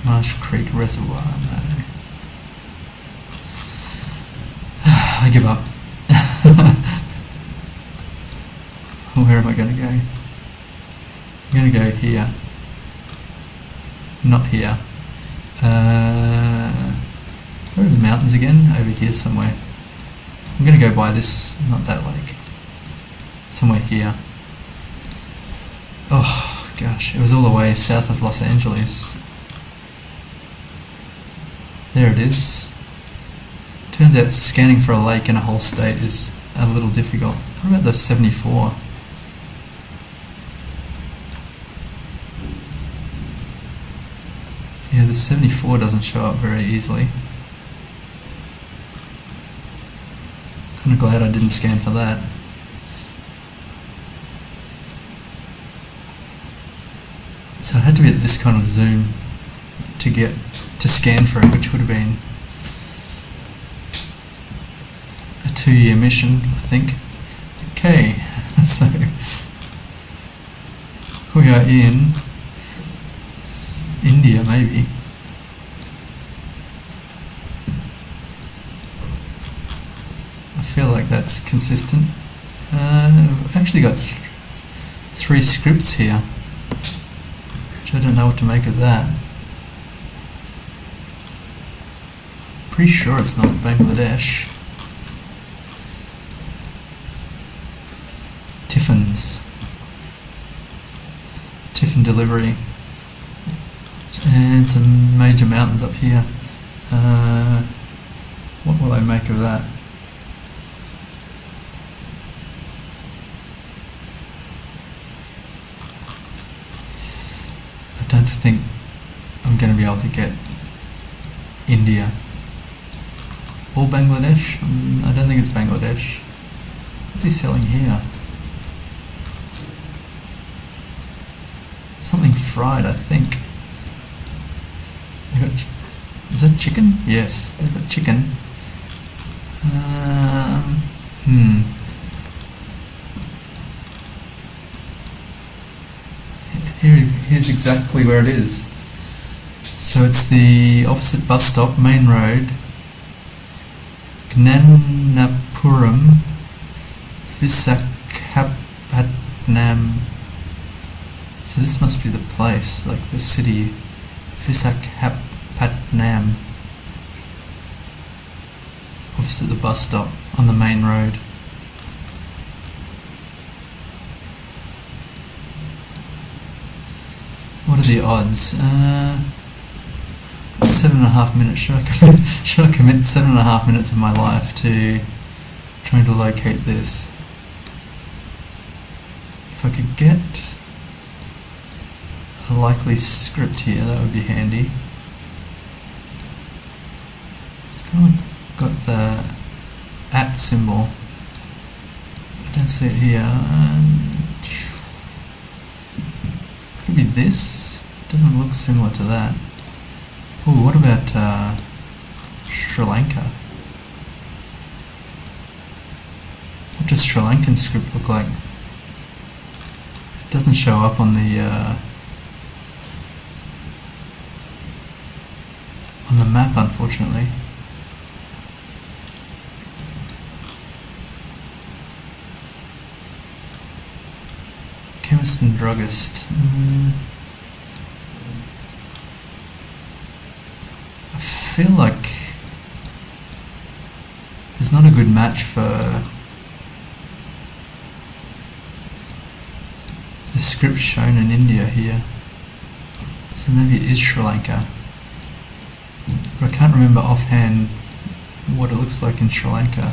Marsh Creek Reservoir, no. I give up. Where am I going to go? I'm going to go here. Not here. Where are the mountains again? Over here somewhere. I'm going to go by this, not that lake. Somewhere here. Oh gosh, it was all the way south of Los Angeles. There it is. Turns out scanning for a lake in a whole state is a little difficult. What about the 74? Yeah, the 74 doesn't show up very easily. Kind of glad I didn't scan for that. So it had to be at this kind of zoom to scan for it, which would have been a 2-year mission, I think. Okay, so we are in India, maybe. I feel like that's consistent. I've actually got 3 scripts here, which I don't know what to make of that. Pretty sure it's not Bangladesh. Tiffin delivery. And some major mountains up here. What will I make of that? I don't think I'm going to be able to get India or Bangladesh. I don't think it's Bangladesh. What's he selling here? something fried, I think. They got, is that chicken? Yes, they've got chicken. Here's exactly where it is. So it's the opposite bus stop, main road, Gnanapuram, Visakhapatnam. So this must be the place, like the city, Visakhapatnam. Opposite the bus stop on the main road. What are the odds? 7.5 minutes. Should I commit 7.5 minutes of my life to trying to locate this? If I could get a likely script here, that would be handy. It's kind of got the @ symbol. I don't see it here. Could be this. Doesn't look similar to that. Ooh, what about Sri Lanka? What does Sri Lankan script look like? It doesn't show up on the map, unfortunately. Chemist and druggist. I feel like there's not a good match for the script shown in India here. So maybe it is Sri Lanka. But I can't remember offhand what it looks like in Sri Lanka.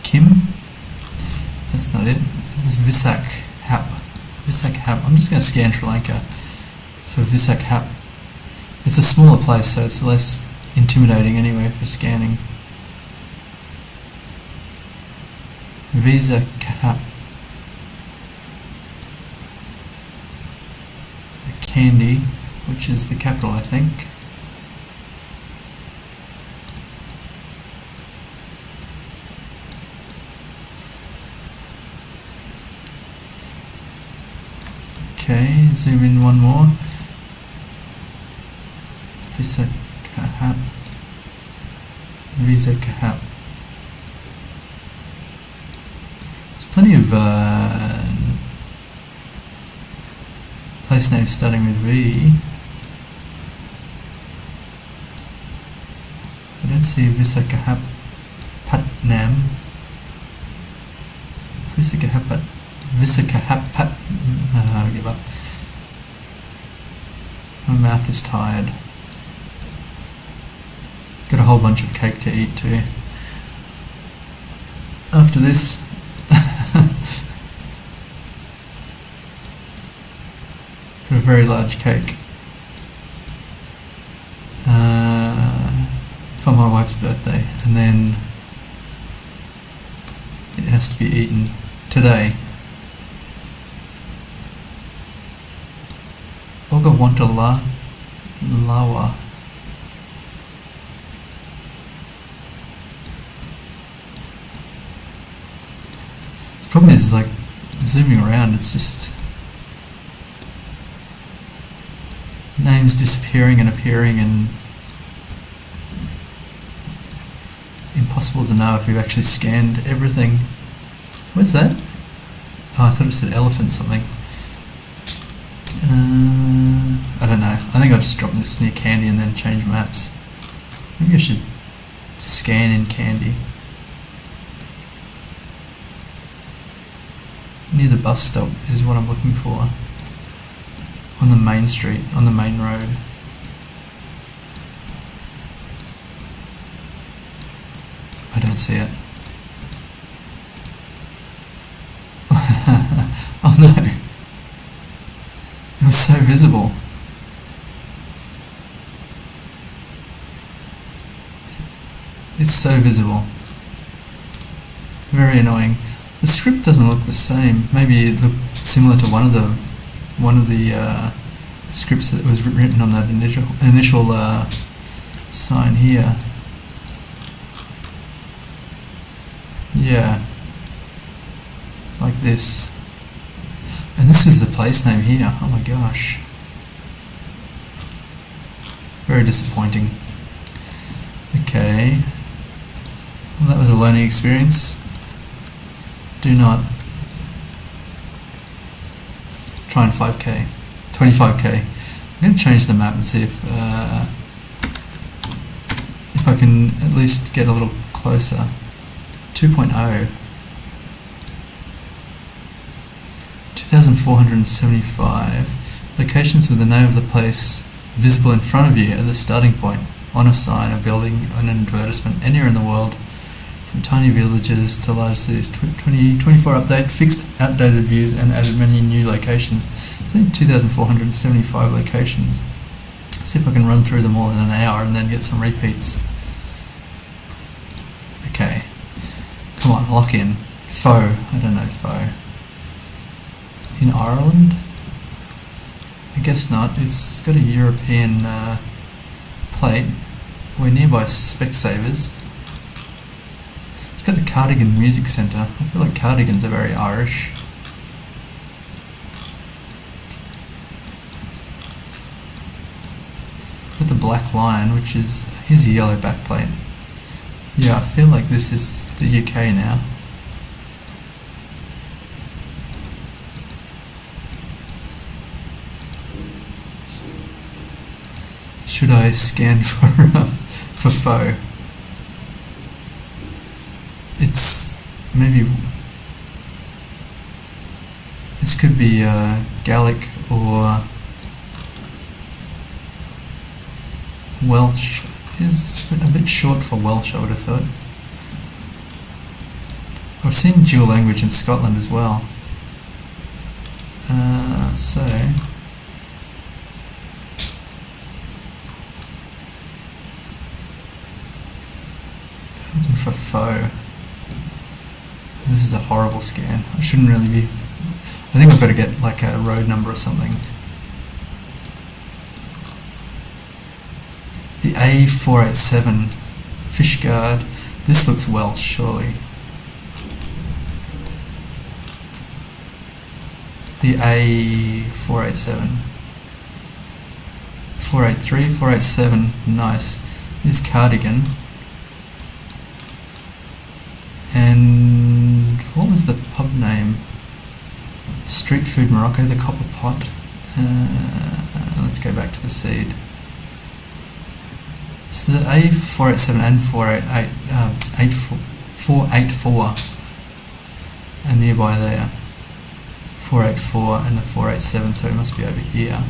Kim? That's not it. This is Visakhap. Visakhap. I'm just going to scan Sri Lanka for Visakhap. It's a smaller place, so it's less intimidating anyway for scanning. Visakhap. The Kandy, which is the capital, I think. Okay, zoom in one more. Visakhap. Visakhap. There's plenty of place names starting with V. I don't see Visakhapatnam. Visakhapatnam. I'll give up. My mouth is tired. Got a whole bunch of cake to eat too. After this. Got a very large cake. For my wife's birthday. And then it has to be eaten today. Bogawantala Lawa. The problem is, like, zooming around, it's just names disappearing and appearing, and impossible to know if we've actually scanned everything. What's that? Oh, I thought it said elephant something. I don't know. I think I'll just drop this near Kandy and then change maps. Maybe I should scan in Kandy. Near the bus stop is what I'm looking for. On the main street, on the main road. I don't see it. Oh no. It was so visible. It's so visible. Very annoying. The script doesn't look the same. Maybe it looked similar to one of the scripts that was written on that initial sign here. Yeah, like this. And this is the place name here. Oh my gosh. Very disappointing. Okay. Well, that was a learning experience. Do not try and 5k. 25k. I'm going to change the map and see if I can at least get a little closer. 2.0. 2,475. Locations with the name of the place visible in front of you at the starting point, on a sign, a building, an advertisement, anywhere in the world, from tiny villages to large cities. 2024 update, fixed outdated views and added many new locations. It's only 2,475 locations. See if I can run through them all in an hour and then get some repeats. Okay, come on, lock in. Foe, I don't know Foe. In Ireland? I guess not. It's got a European plate. We're nearby Specsavers. It's got the Cardigan Music Centre. I feel like cardigans are very Irish. Got the Black Lion, which is... here's a yellow backplate. Yeah, I feel like this is the UK now. Should I scan for Foe? It's maybe this could be Gaelic or Welsh. It's a bit short for Welsh, I would have thought. I've seen dual language in Scotland as well. So looking for Foe. This is a horrible scan. I shouldn't really be. I think I've got to get like a road number or something. The A487 Fishguard. This looks Welsh, surely. The A487. 483, 487. Nice. Here's Cardigan. And what was the pub name? Street Food Morocco, the Copper Pot. Let's go back to the seed. So the A487 and 484 are nearby there. 484 and the 487, so it must be over here.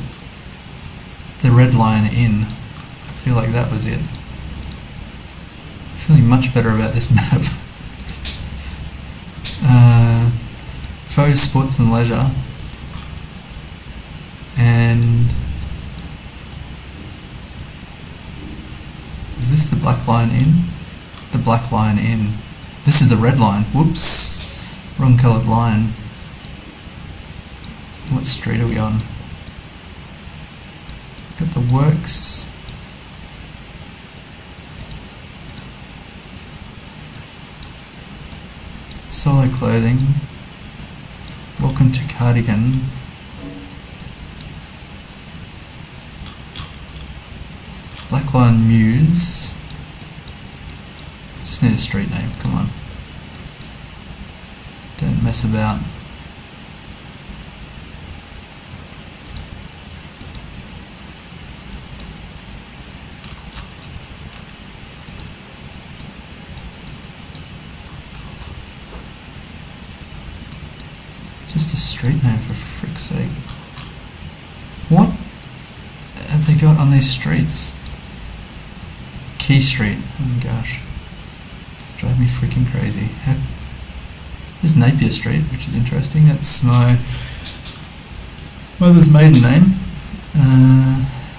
The Red Lion Inn. I feel like that was it. I'm feeling much better about this map. Foe Sports and Leisure, and is this the Black Lion Inn? The Black Lion Inn. This is the Red Lion. Whoops, wrong coloured line. What street are we on? Got the Works. Solo Clothing. Welcome to Cardigan. Black Lion Muse. Just need a street name, come on. Don't mess about. Just a street name, for frick's sake. What have they got on these streets? Key Street, oh my gosh. Drive me freaking crazy. There's Napier Street, which is interesting. That's my mother's maiden name.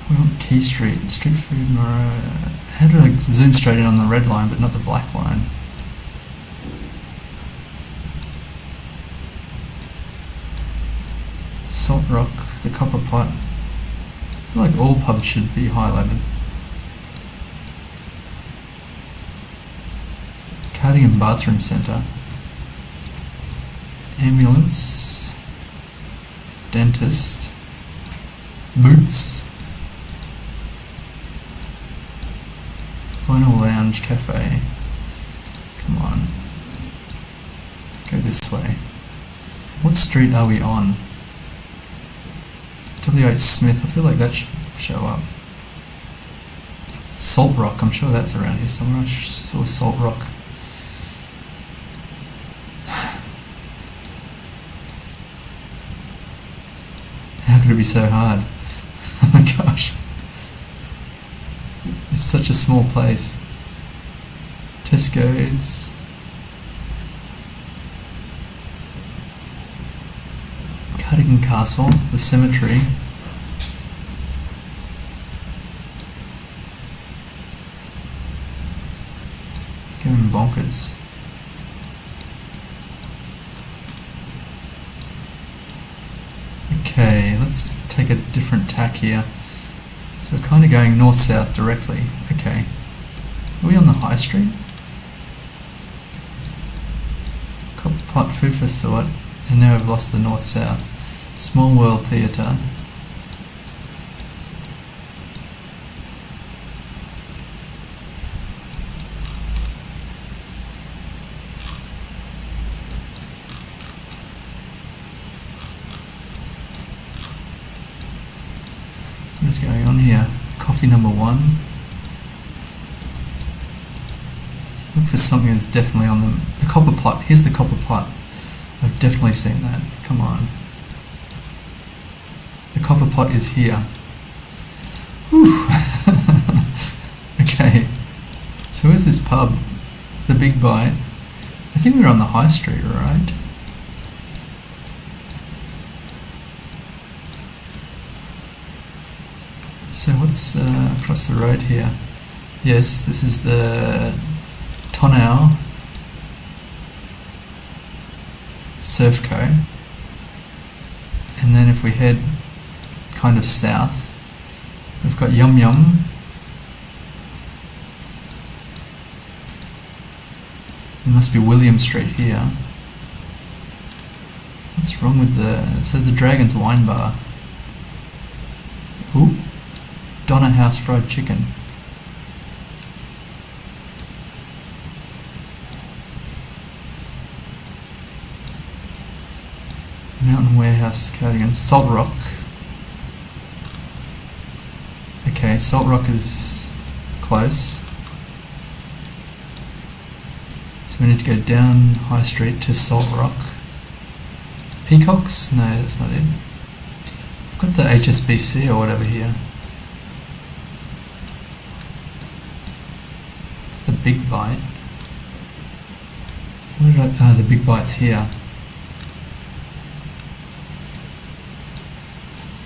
We want Key Street, Street Food, how did I zoom straight in on the red line but not the black line? Salt Rock, the Copper Pot. I feel like all pubs should be highlighted. Cardigan Bathroom Centre. Ambulance. Dentist. Boots. Final Lounge Cafe. Come on. Go this way. What street are we on? W.H. Smith, I feel like that should show up. Salt Rock, I'm sure that's around here somewhere. I saw Salt Rock. How could it be so hard? Oh my gosh. It's such a small place. Tesco's. Cardigan Castle, the cemetery. Going bonkers. Okay, let's take a different tack here. So we're kind of going north-south directly. Okay. Are we on the high street? Copper Pot, food for thought. And now we've lost the north-south. Small World Theatre. What is going on here? Coffee number 1. Let's look for something that's definitely on the Copper Pot. Here's the Copper Pot. I've definitely seen that. Come on. The Copper Pot is here. Whew. Okay. So where's this pub? The Big Bite. I think we're on the high street, right? So what's across the road here? Yes, this is the Tonau Surf Co. And then if we head kind of south, we've got Yum Yum. There must be William Street here. What's wrong with the Dragon's Wine Bar? Ooh, Donna House Fried Chicken. Mountain Warehouse, Cardigan, Salt Rock. Okay, Salt Rock is close. So we need to go down High Street to Salt Rock. Peacocks? No, that's not it. I've got the HSBC or whatever here. The Big Bite. Where did I... the Big Bite's here.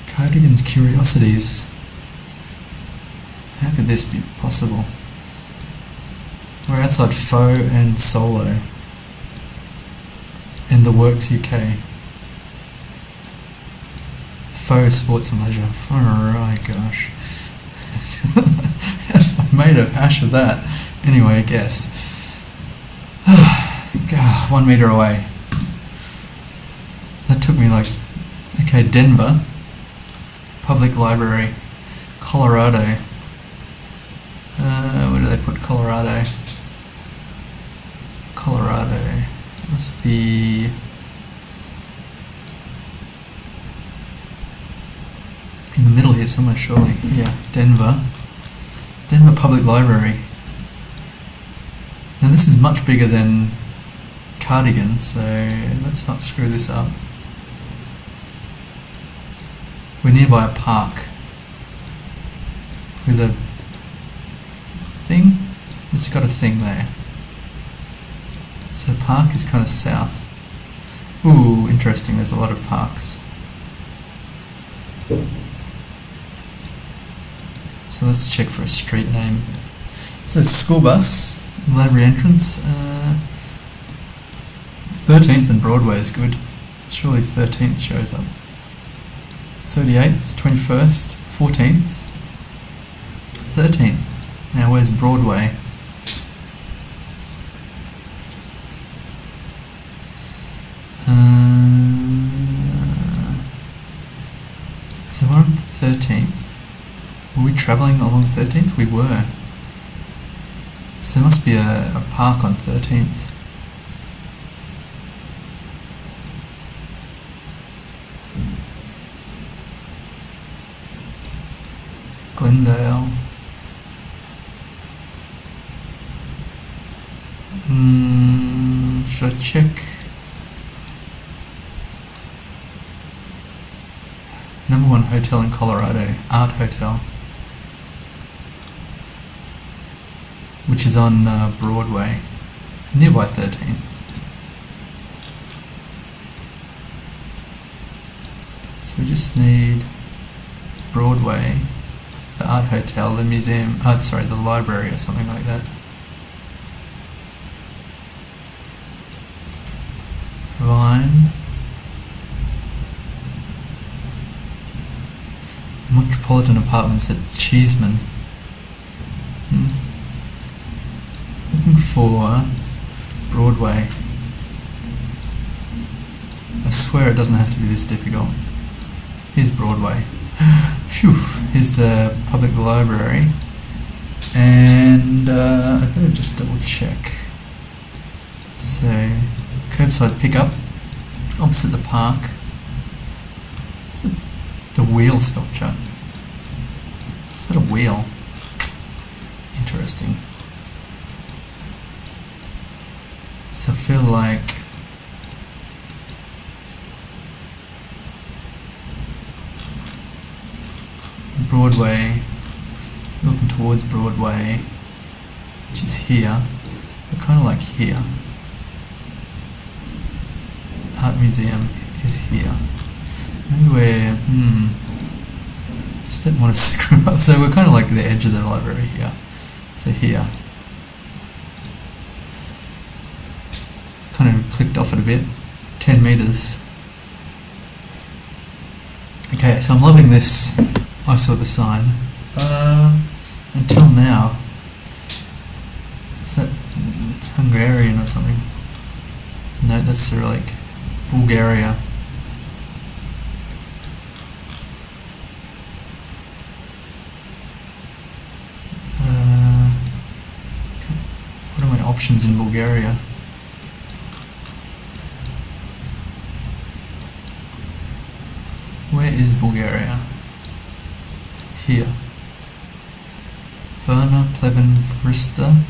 Cardigan's Curiosities. How could this be possible? We're outside Faux and Solo. And the Works UK. Faux Sports and Leisure. Alright, gosh. I made a hash of that. Anyway, I guess. God, 1 metre away. That took me like... Okay, Denver. Public Library. Colorado. Where do they put Colorado? Colorado. Must be... in the middle here somewhere, surely. Yeah, Denver. Denver Public Library. Now this is much bigger than Cardigan, so let's not screw this up. We're nearby a park with a thing. It's got a thing there. So park is kind of south. Ooh, interesting, there's a lot of parks. So let's check for a street name. So school bus, library entrance, 13th and Broadway is good. Surely 13th shows up. 38th, 21st, 14th, 13th. Now where's Broadway? So we're on the 13th. Were we travelling along 13th? We were. So there must be a park on 13th. Glendale. Should I check? #1 hotel in Colorado, Art Hotel, which is on Broadway, nearby 13th. So we just need Broadway, the Art Hotel, the museum, the library or something like that. Vine. Metropolitan Apartments at Cheeseman. Looking for Broadway. I swear it doesn't have to be this difficult. Here's Broadway. Phew. Here's the public library. And I better just double check. So, curbside pickup, opposite the park. The wheel sculpture. Is that a wheel? Interesting. So I feel like Broadway, looking towards Broadway, which is here, but kind of like here. Art Museum is here. Maybe we're, just didn't want to screw up. So we're kind of like the edge of the library here. So here. Kind of clicked off it a bit. 10 meters. Okay, so I'm loving this. I saw the sign. Until now. Is that Hungarian or something? No, that's Cyrillic. Bulgaria. What are my options in Bulgaria? Where is Bulgaria? Here. Varna, Pleven, Vrista.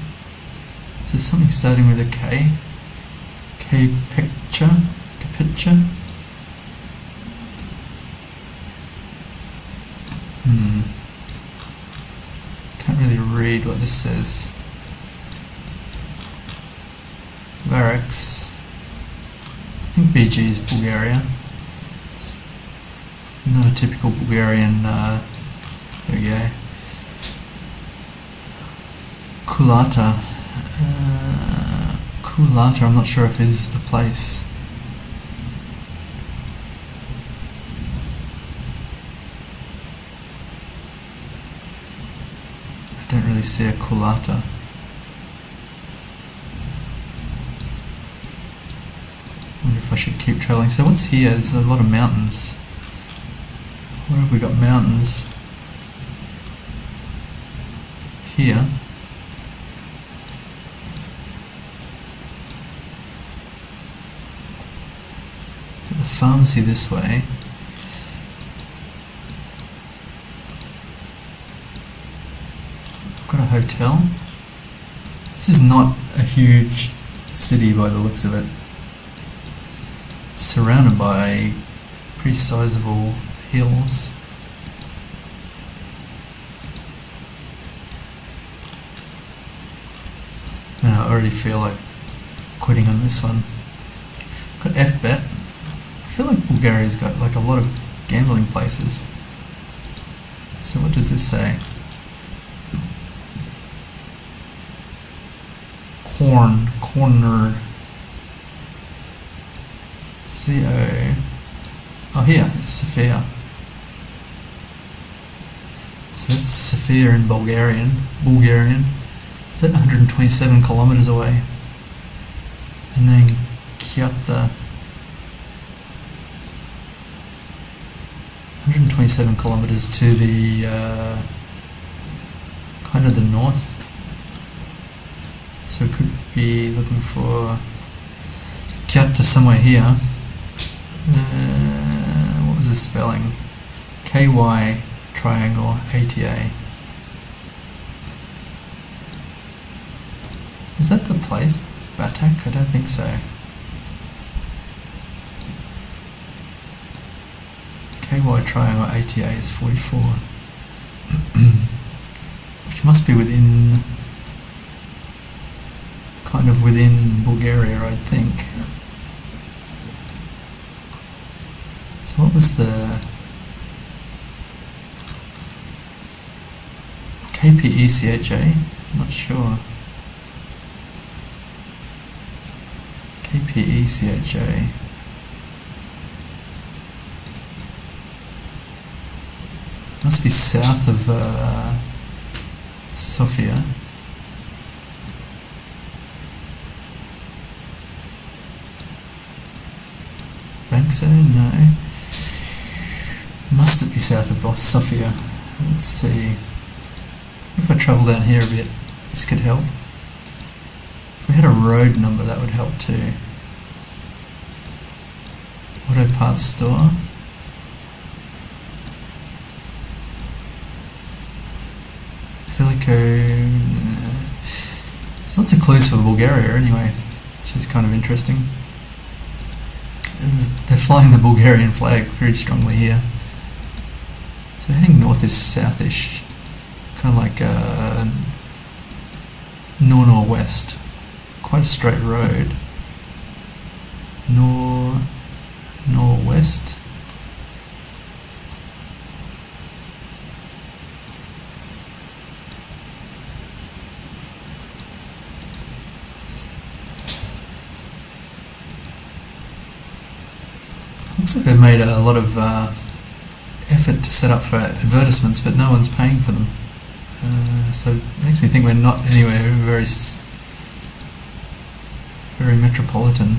Is there something starting with a K? Kapitcha? Can't really read what this says. Barracks. I think BG is Bulgaria. It's not a typical Bulgarian. There we go. Kulata. Kulata, I'm not sure if is a place. I don't really see a Kulata. Wonder if I should keep travelling. So what's here? There's a lot of mountains. Where have we got mountains? Here. The pharmacy this way. I've got a hotel. This is not a huge city by the looks of it. Surrounded by pretty sizable hills. And I already feel like quitting on this one. Got FBet. I feel like Bulgaria's got like a lot of gambling places. So what does this say? Corner. CO. Oh, here, it's Sofia. So that's Sofia in Bulgarian. Is that 127 kilometers away? And then Kyoto, 127 kilometers to the kind of the north. So we could be looking for Kyoto somewhere here. What was the spelling? KY triangle ATA. Is that the place? Batak? I don't think so. KY triangle ATA is 44. Which must be within, kind of within Bulgaria, I'd think. So what was the KPECHA? I'm not sure. KPECHA. Must be south of Sofia. Banksa? No. Must it be south of Sofia? Let's see. If I travel down here a bit, this could help. If we had a road number, that would help too. Auto parts store. Filico. There's lots of clues for Bulgaria anyway, which is kind of interesting. They're flying the Bulgarian flag very strongly here. So heading north is southish, kind of like nor-northwest. Quite a straight road. Nor-northwest. Looks like they've made a lot of effort to set up for advertisements, but no one's paying for them. So it makes me think we're not anywhere very metropolitan.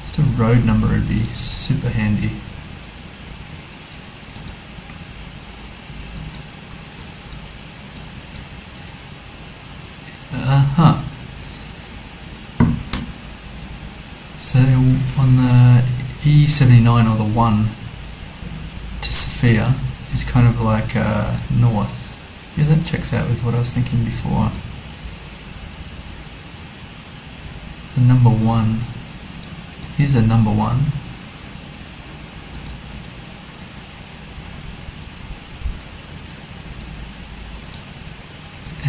Just a road number would be super handy. So on the E79 or the 1 to Sofia is kind of like north. Yeah, that checks out with what I was thinking before. The number 1. Here's a number 1.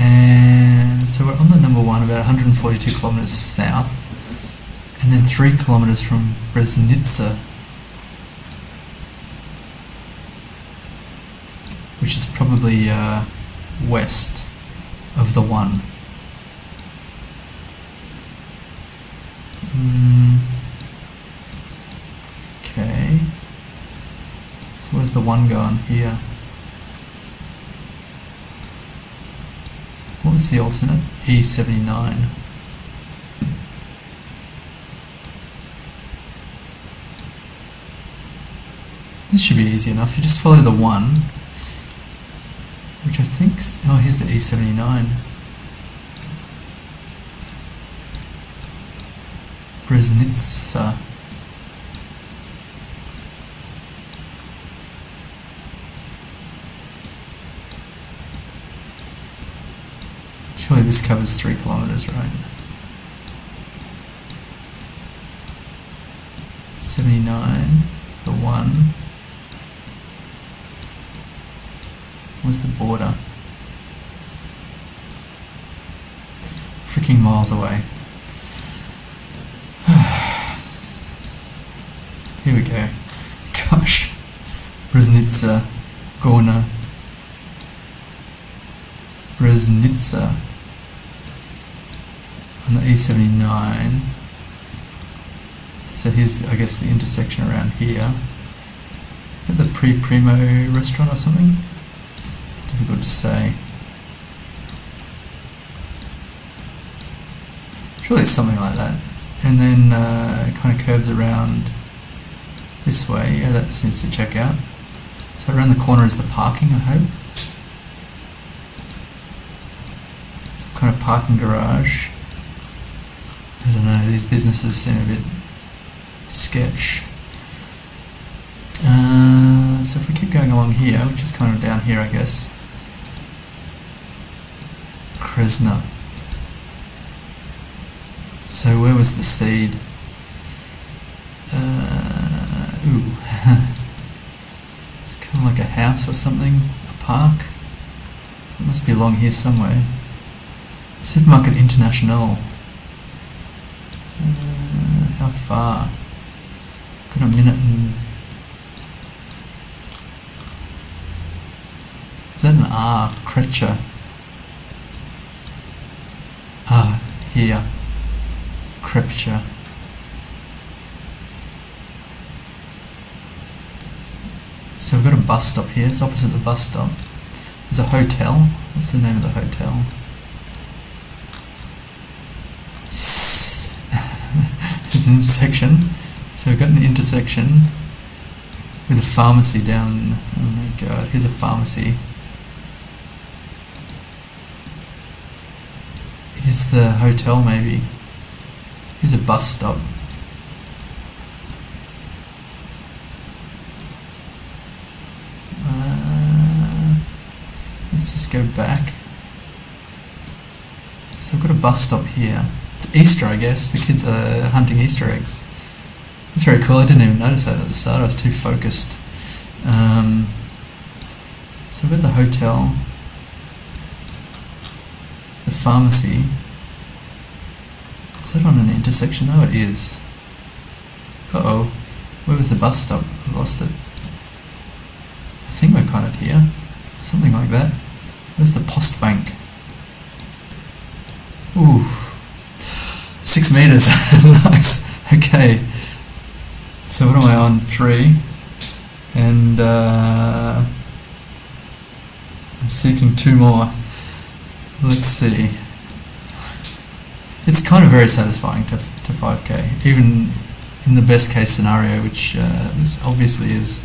And so we're on the number 1 about 142 kilometers south. And then 3 kilometers from Breznica, which is probably west of the 1. Okay. So where's the 1 going? Here. What was the alternate? E79. This should be easy enough. You just follow the 1, which I think... Oh, here's the E79. Breznica. Surely this covers 3 kilometers, right? 79, the 1. Where's the border? Freaking miles away. Here we go. Gosh. Breznica, Gorna. Breznica. On the E79. So here's, I guess, the intersection around here. The Primo restaurant or something? Difficult to say. Surely it's something like that. And then it kind of curves around this way. Yeah, that seems to check out. So around the corner is the parking, I hope. Some kind of parking garage. I don't know, these businesses seem a bit sketch. So if we keep going along here, which is kind of down here I guess. Kresna. So where was the seed? Ooh. It's kind of like a house or something, a park. So it must be along here somewhere. Supermarket International. How far? Got a minute and... Is that an R? Kretcher. Ah, here. Krepcher. So we've got a bus stop here. It's opposite the bus stop. There's a hotel. What's the name of the hotel? There's an intersection. So we've got an intersection with a pharmacy down. Oh my god, here's a pharmacy. It is the hotel maybe. Here's a bus stop. Let's just go back. So we've got a bus stop here. It's Easter, I guess. The kids are hunting Easter eggs. That's very cool. I didn't even notice that at the start. I was too focused. So we've got the hotel, the pharmacy. Is that on an intersection? Oh, it is. Uh-oh. Where was the bus stop? I lost it. I think we're kind of here. Something like that. Where's the post bank? Ooh. 6 meters. Nice. Okay. So what am I on? 3. And I'm seeking 2 more. Let's see. It's kind of very satisfying to 5k, even in the best case scenario, which this obviously is.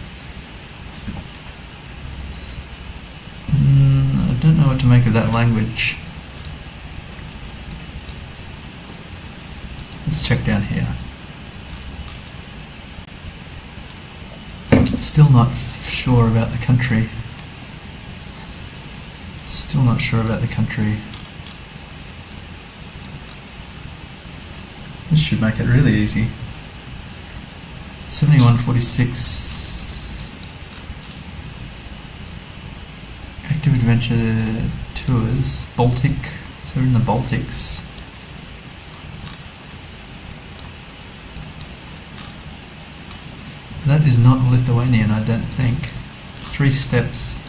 I don't know what to make of that language. Let's check down here. Still not sure about the country. Still not sure about the country. This should make it really easy. 7146. Active Adventure Tours. Baltic. So we're in the Baltics. That is not Lithuanian, I don't think. 3 steps.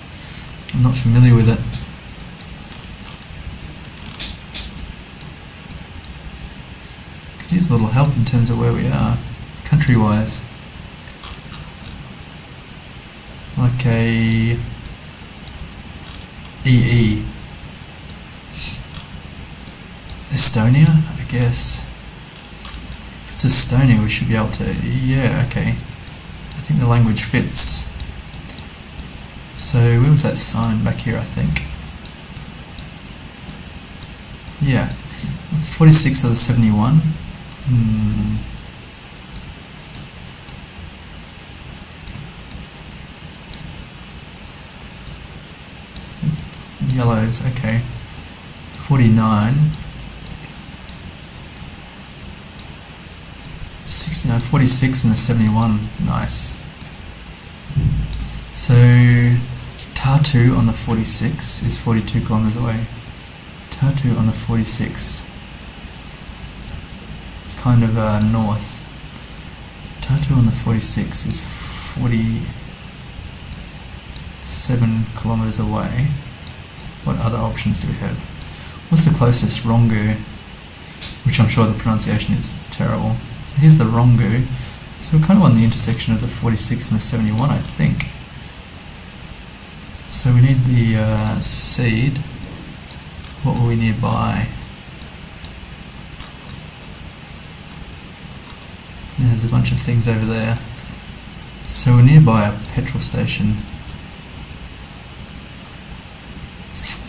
I'm not familiar with it. Could use a little help in terms of where we are, country-wise. Like a EE. Estonia, I guess. If it's Estonia, we should be able to. Yeah, okay. I think the language fits. So where was that sign? Back here, I think. Yeah. 46 of the 71. Yellows, okay. 49. 69, 46 and the 71. Nice. So Tartu on the 46 is 42 kilometers away. Tartu on the 46. It's kind of north. Tartu on the 46 is 47 kilometers away. What other options do we have? What's the closest? Rongu, which I'm sure the pronunciation is terrible. So here's the Rongu. So we're kind of on the intersection of the 46 and the 71, I think. So we need the seed. What were we nearby? Yeah, there's a bunch of things over there. So we're nearby a petrol station.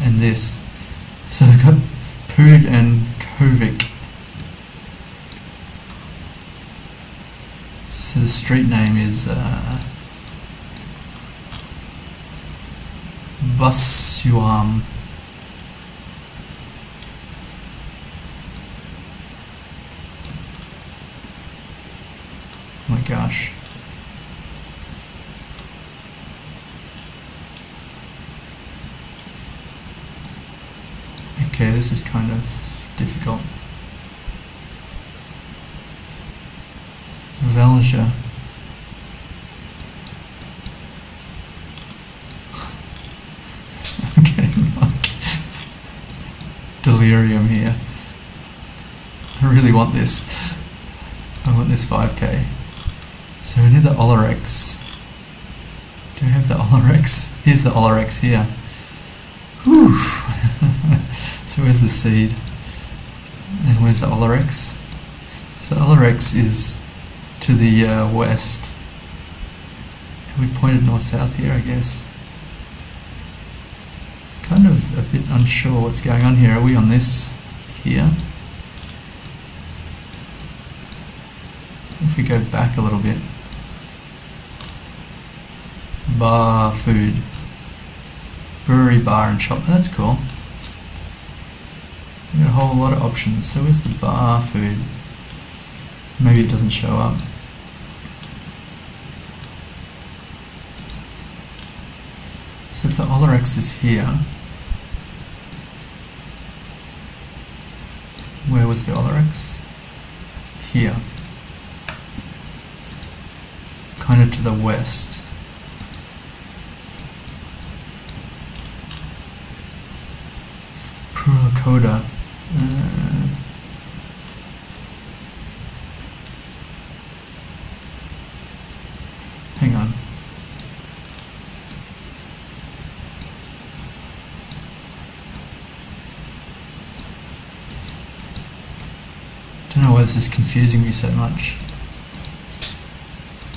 And this. So they've got Pood and Kovic. So the street name is Busuam. Oh my gosh. Okay, this is kind of difficult. Velja. I'm getting like delirium here. I really want this. I want this 5k. So we need the Olerex. Do we have the Olerex? Here's the Olerex here. Whew. So where's the seed? And where's the Olerex? So the Olerex is to the west. We pointed north-south here, I guess. Kind of a bit unsure what's going on here. Are we on this here? If we go back a little bit. Bar food. Brewery, bar and shop. That's cool. We've got a whole lot of options. So where's the bar food? Maybe it doesn't show up. So if the Olerex is here, where was the Olerex? Here. Kind of to the west. Lakota. Hang on. Don't know why this is confusing me so much.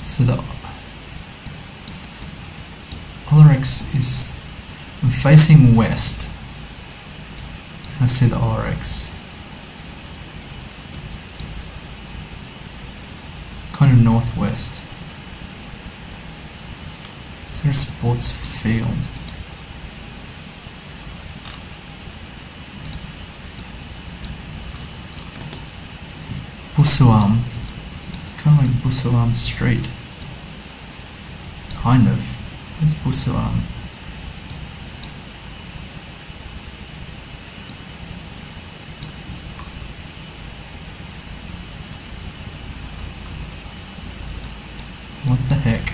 So the Olerex is, I'm facing west. I see the Olerex. Kind of northwest. Is there a sports field? Busuam. It's kind of like Busuam Street. Kind of. It's Busuam. What the heck?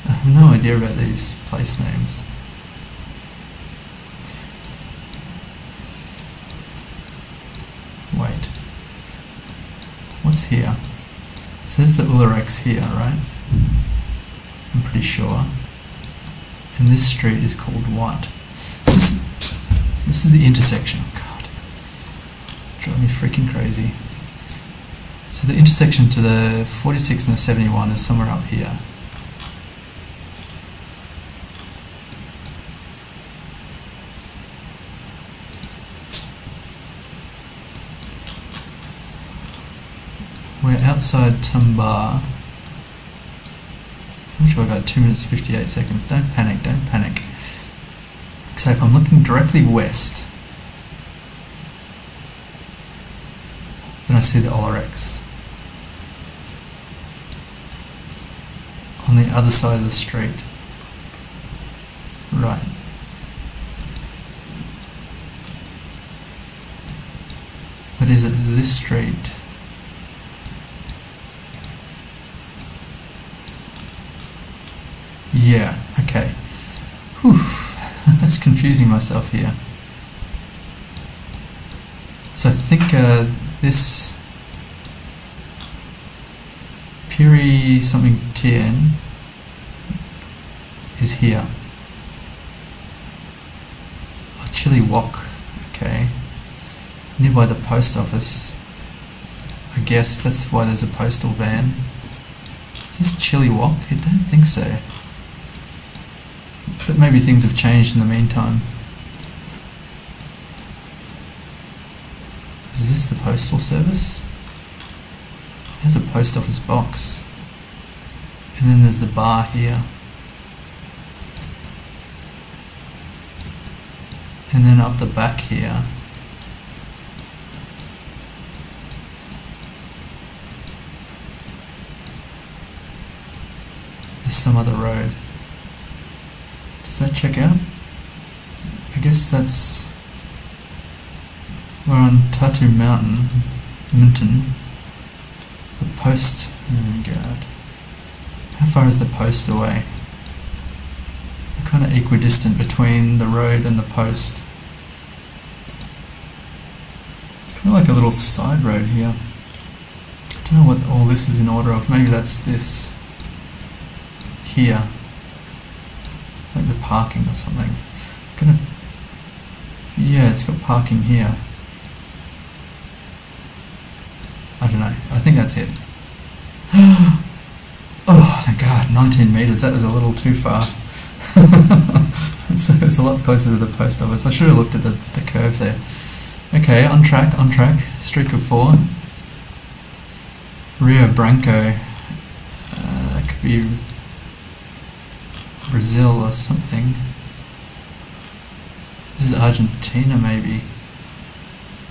I have no idea about these place names. Wait. What's here? It says the Olerex here, right? I'm pretty sure. And this street is called what? So this is the intersection. God, drive me freaking crazy. So the intersection to the 46 and the 71 is somewhere up here. We're outside some bar. How much have I got? 2 minutes 58 seconds. Don't panic, don't panic. So if I'm looking directly west, then I see the Olerex. On the other side of the street. Right. But is it this street? Yeah, okay. confusing myself here. So I think this Puri something Tien is here. Oh, Chili Wok, okay. Nearby the post office. I guess that's why there's a postal van. Is this Chili Wok? I don't think so. But maybe things have changed in the meantime. Is this the postal service? There's a post office box. And then there's the bar here. And then up the back here. There's some other road. Does that check out? I guess that's... We're on Tatu Mountain. The post... Oh god. How far is the post away? We're kind of equidistant between the road and the post. It's kind of like a little side road here. I don't know what all this is in order of. Maybe that's this. Here. Like the parking or something. Yeah, it's got parking here. I don't know. I think that's it. Oh, thank God. 19 metres. That was a little too far. So it's a lot closer to the post office. I should have looked at the curve there. Okay, on track. Streak of 4. Rio Branco. That could be Brazil or something. This is Argentina, maybe.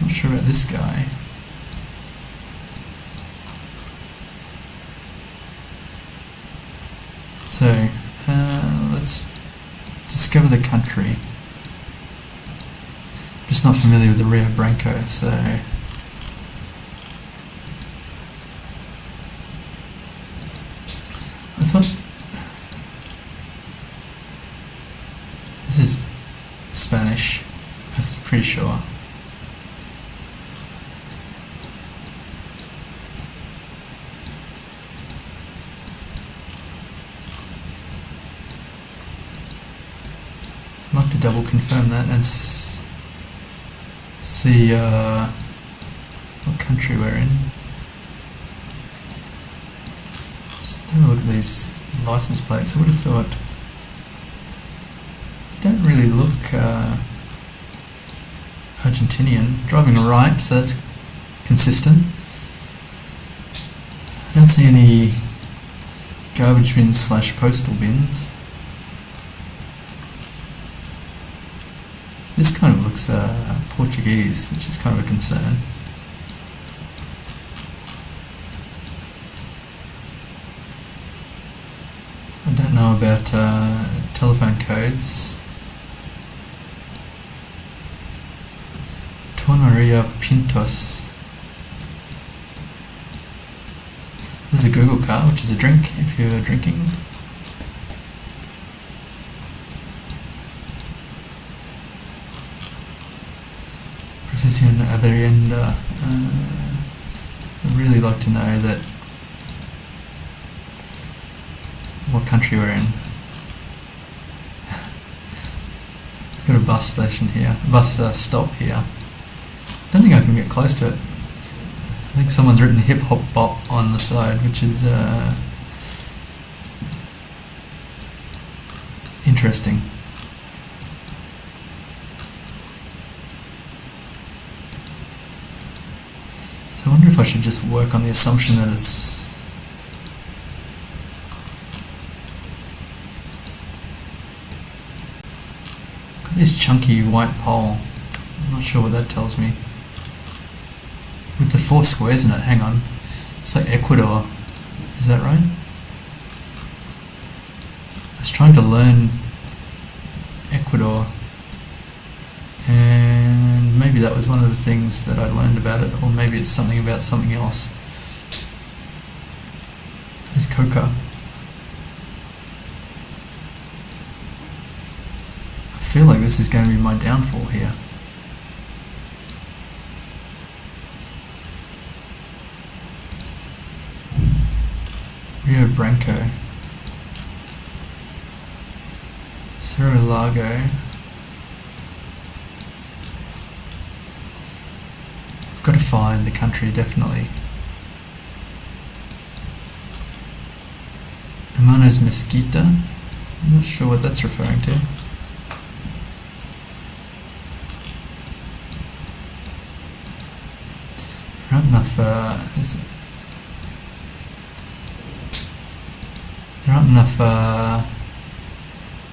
Not sure about this guy. So, let's discover the country. Just not familiar with the Rio Branco, so... I thought... This is Spanish, I'm pretty sure. I'd like to double confirm that and see what country we're in. Just have a look at these license plates. I would have thought, don't really look Argentinian. Driving right, so that's consistent. I don't see any garbage bins / postal bins. This kind of looks Portuguese, which is kind of a concern. I don't know about telephone codes. Torneria Pintos. This is a Google car, which is a drink if you're drinking. Profesión Averienda. I'd really like to know that what country we're in. It's got a bus station here, bus stop here. I don't think I can get close to it. I think someone's written hip hop bop on the side, which is interesting. So I wonder if I should just work on the assumption that it's got this chunky white pole. I'm not sure what that tells me. With the 4 squares in it, hang on. It's like Ecuador. Is that right? I was trying to learn Ecuador, and maybe that was one of the things that I learned about it, or maybe it's something about something else. There's Coca. I feel like this is going to be my downfall here. Rio Branco, Cerro Largo. I've got to find the country, definitely. Hermanos Mesquita. I'm not sure what that's referring to. There aren't enough, there aren't enough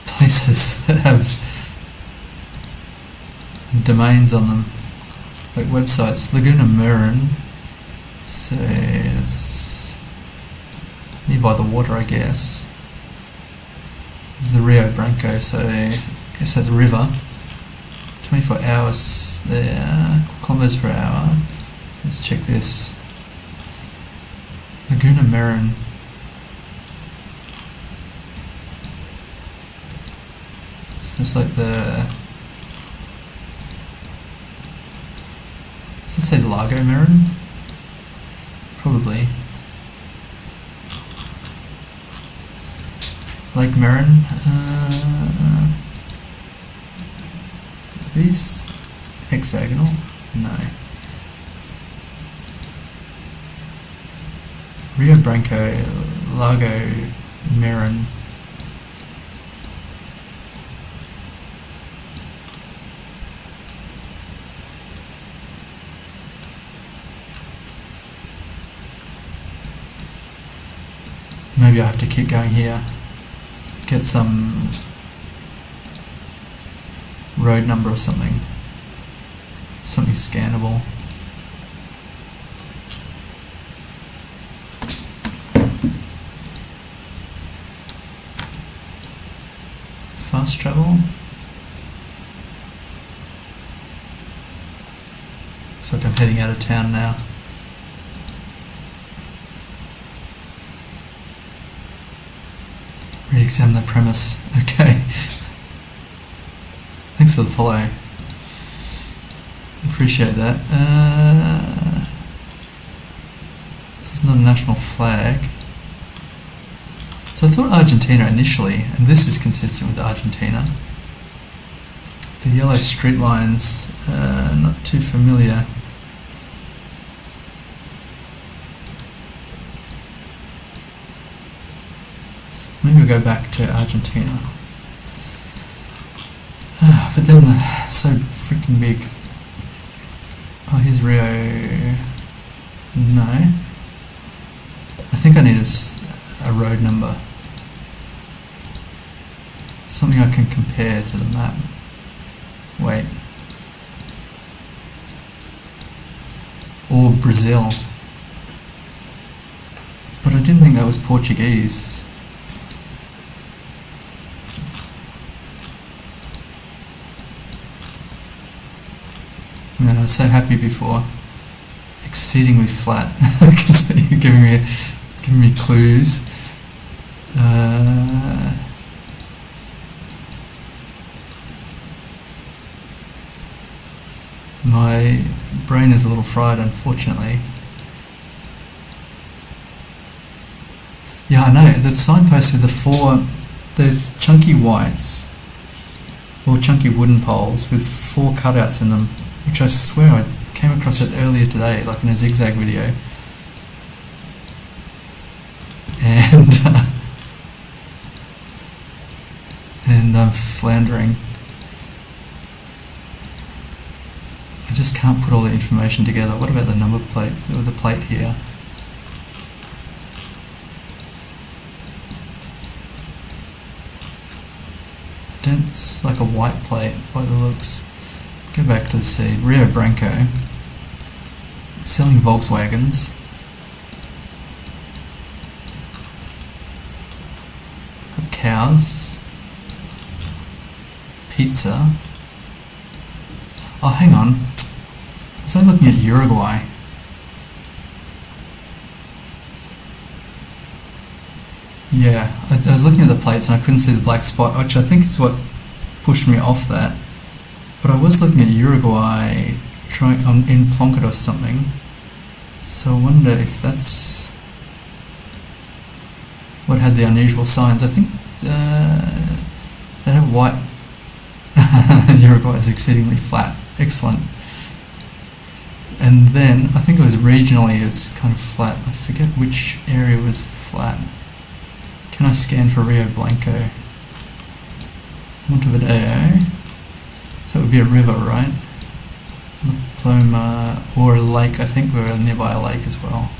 places that have domains on them, like websites. Laguna Marin, so it's nearby the water, I guess. This is the Rio Branco, so I guess that's a river. 24 hours there, kilometers per hour. Let's check this. Laguna Marin. So it's like does it say Lago Marin? Probably. Lake Marin. Are these hexagonal? No. Rio Branco, Lago Marin. Maybe I have to keep going here. Get some road number or something. Something scannable. Fast travel. Looks like I'm heading out of town now. Re-examine the premise. Okay. Thanks for the follow. Appreciate that. This is not a national flag. So I thought Argentina initially, and this is consistent with Argentina. The yellow street lines, not too familiar. Maybe we'll go back to Argentina. But then they're so freaking big. Oh, here's Rio. No. I think I need a road number. Something I can compare to the map. Wait. Or Brazil. But I didn't think that was Portuguese. Man, I was so happy before. Exceedingly flat. I can see you giving me clues. My brain is a little fried, unfortunately. Yeah, I know. The signpost with the chunky whites, or chunky wooden poles with 4 cutouts in them, which I swear I came across it earlier today, like in a zigzag video. And I'm floundering. I just can't put all the information together. What about the number plate, or the plate here? It's like a white plate by the looks. Go back to the seed. Rio Branco. Selling Volkswagens. Got cows. Pizza. Oh, hang on. Was I looking at Uruguay? Yeah, I was looking at the plates and I couldn't see the black spot, which I think is what pushed me off that. But I was looking at Uruguay in Plonket or something, so I wonder if that's what had the unusual signs. I think they have white. Uruguay is exceedingly flat. Excellent. And then I think it was regionally it's kind of flat. I forget which area was flat. Can I scan for Rio Blanco? Montevideo. So it would be a river, right? La Ploma, or a lake. I think we're nearby a lake as well.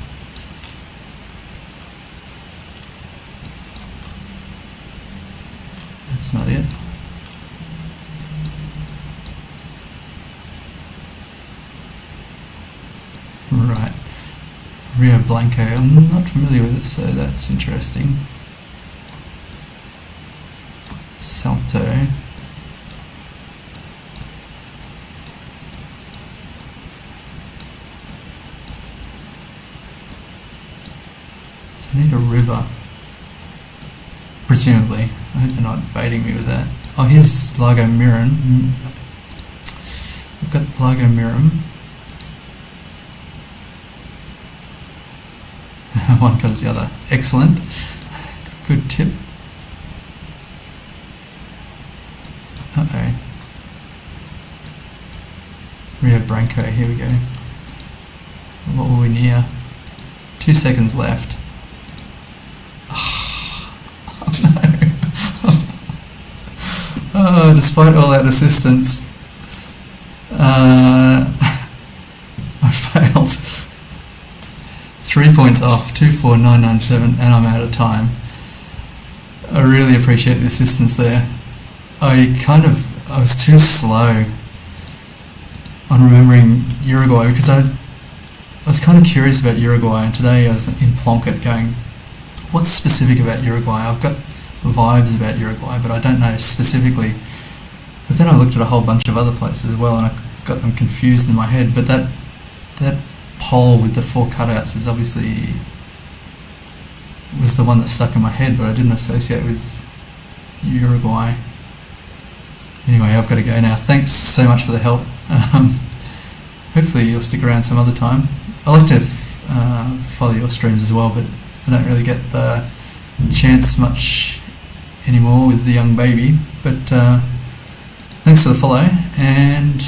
That's not it. Right. Rio Blanco. I'm not familiar with it, so that's interesting. Salto. So I need a river. Presumably. I hope they're not baiting me with that. Oh, here's Lago Miran. We've got Lago Miran. One covers the other. Excellent. Good tip. Uh-oh. Rio Branco, here we go. What were we near? 2 seconds left. Oh no. Oh, despite all that assistance, I failed. 3 points off, 24997, and I'm out of time. I really appreciate the assistance there. I was too slow on remembering Uruguay because I was kind of curious about Uruguay, and today I was in Plonket going, what's specific about Uruguay? I've got vibes about Uruguay, but I don't know specifically. But then I looked at a whole bunch of other places as well, and I got them confused in my head. But that pole with the 4 cutouts is obviously was the one that stuck in my head, but I didn't associate with Uruguay. Anyway, I've got to go now. Thanks so much for the help. Hopefully you'll stick around some other time. I like to follow your streams as well, but I don't really get the chance much anymore with the young baby. But thanks for the follow, and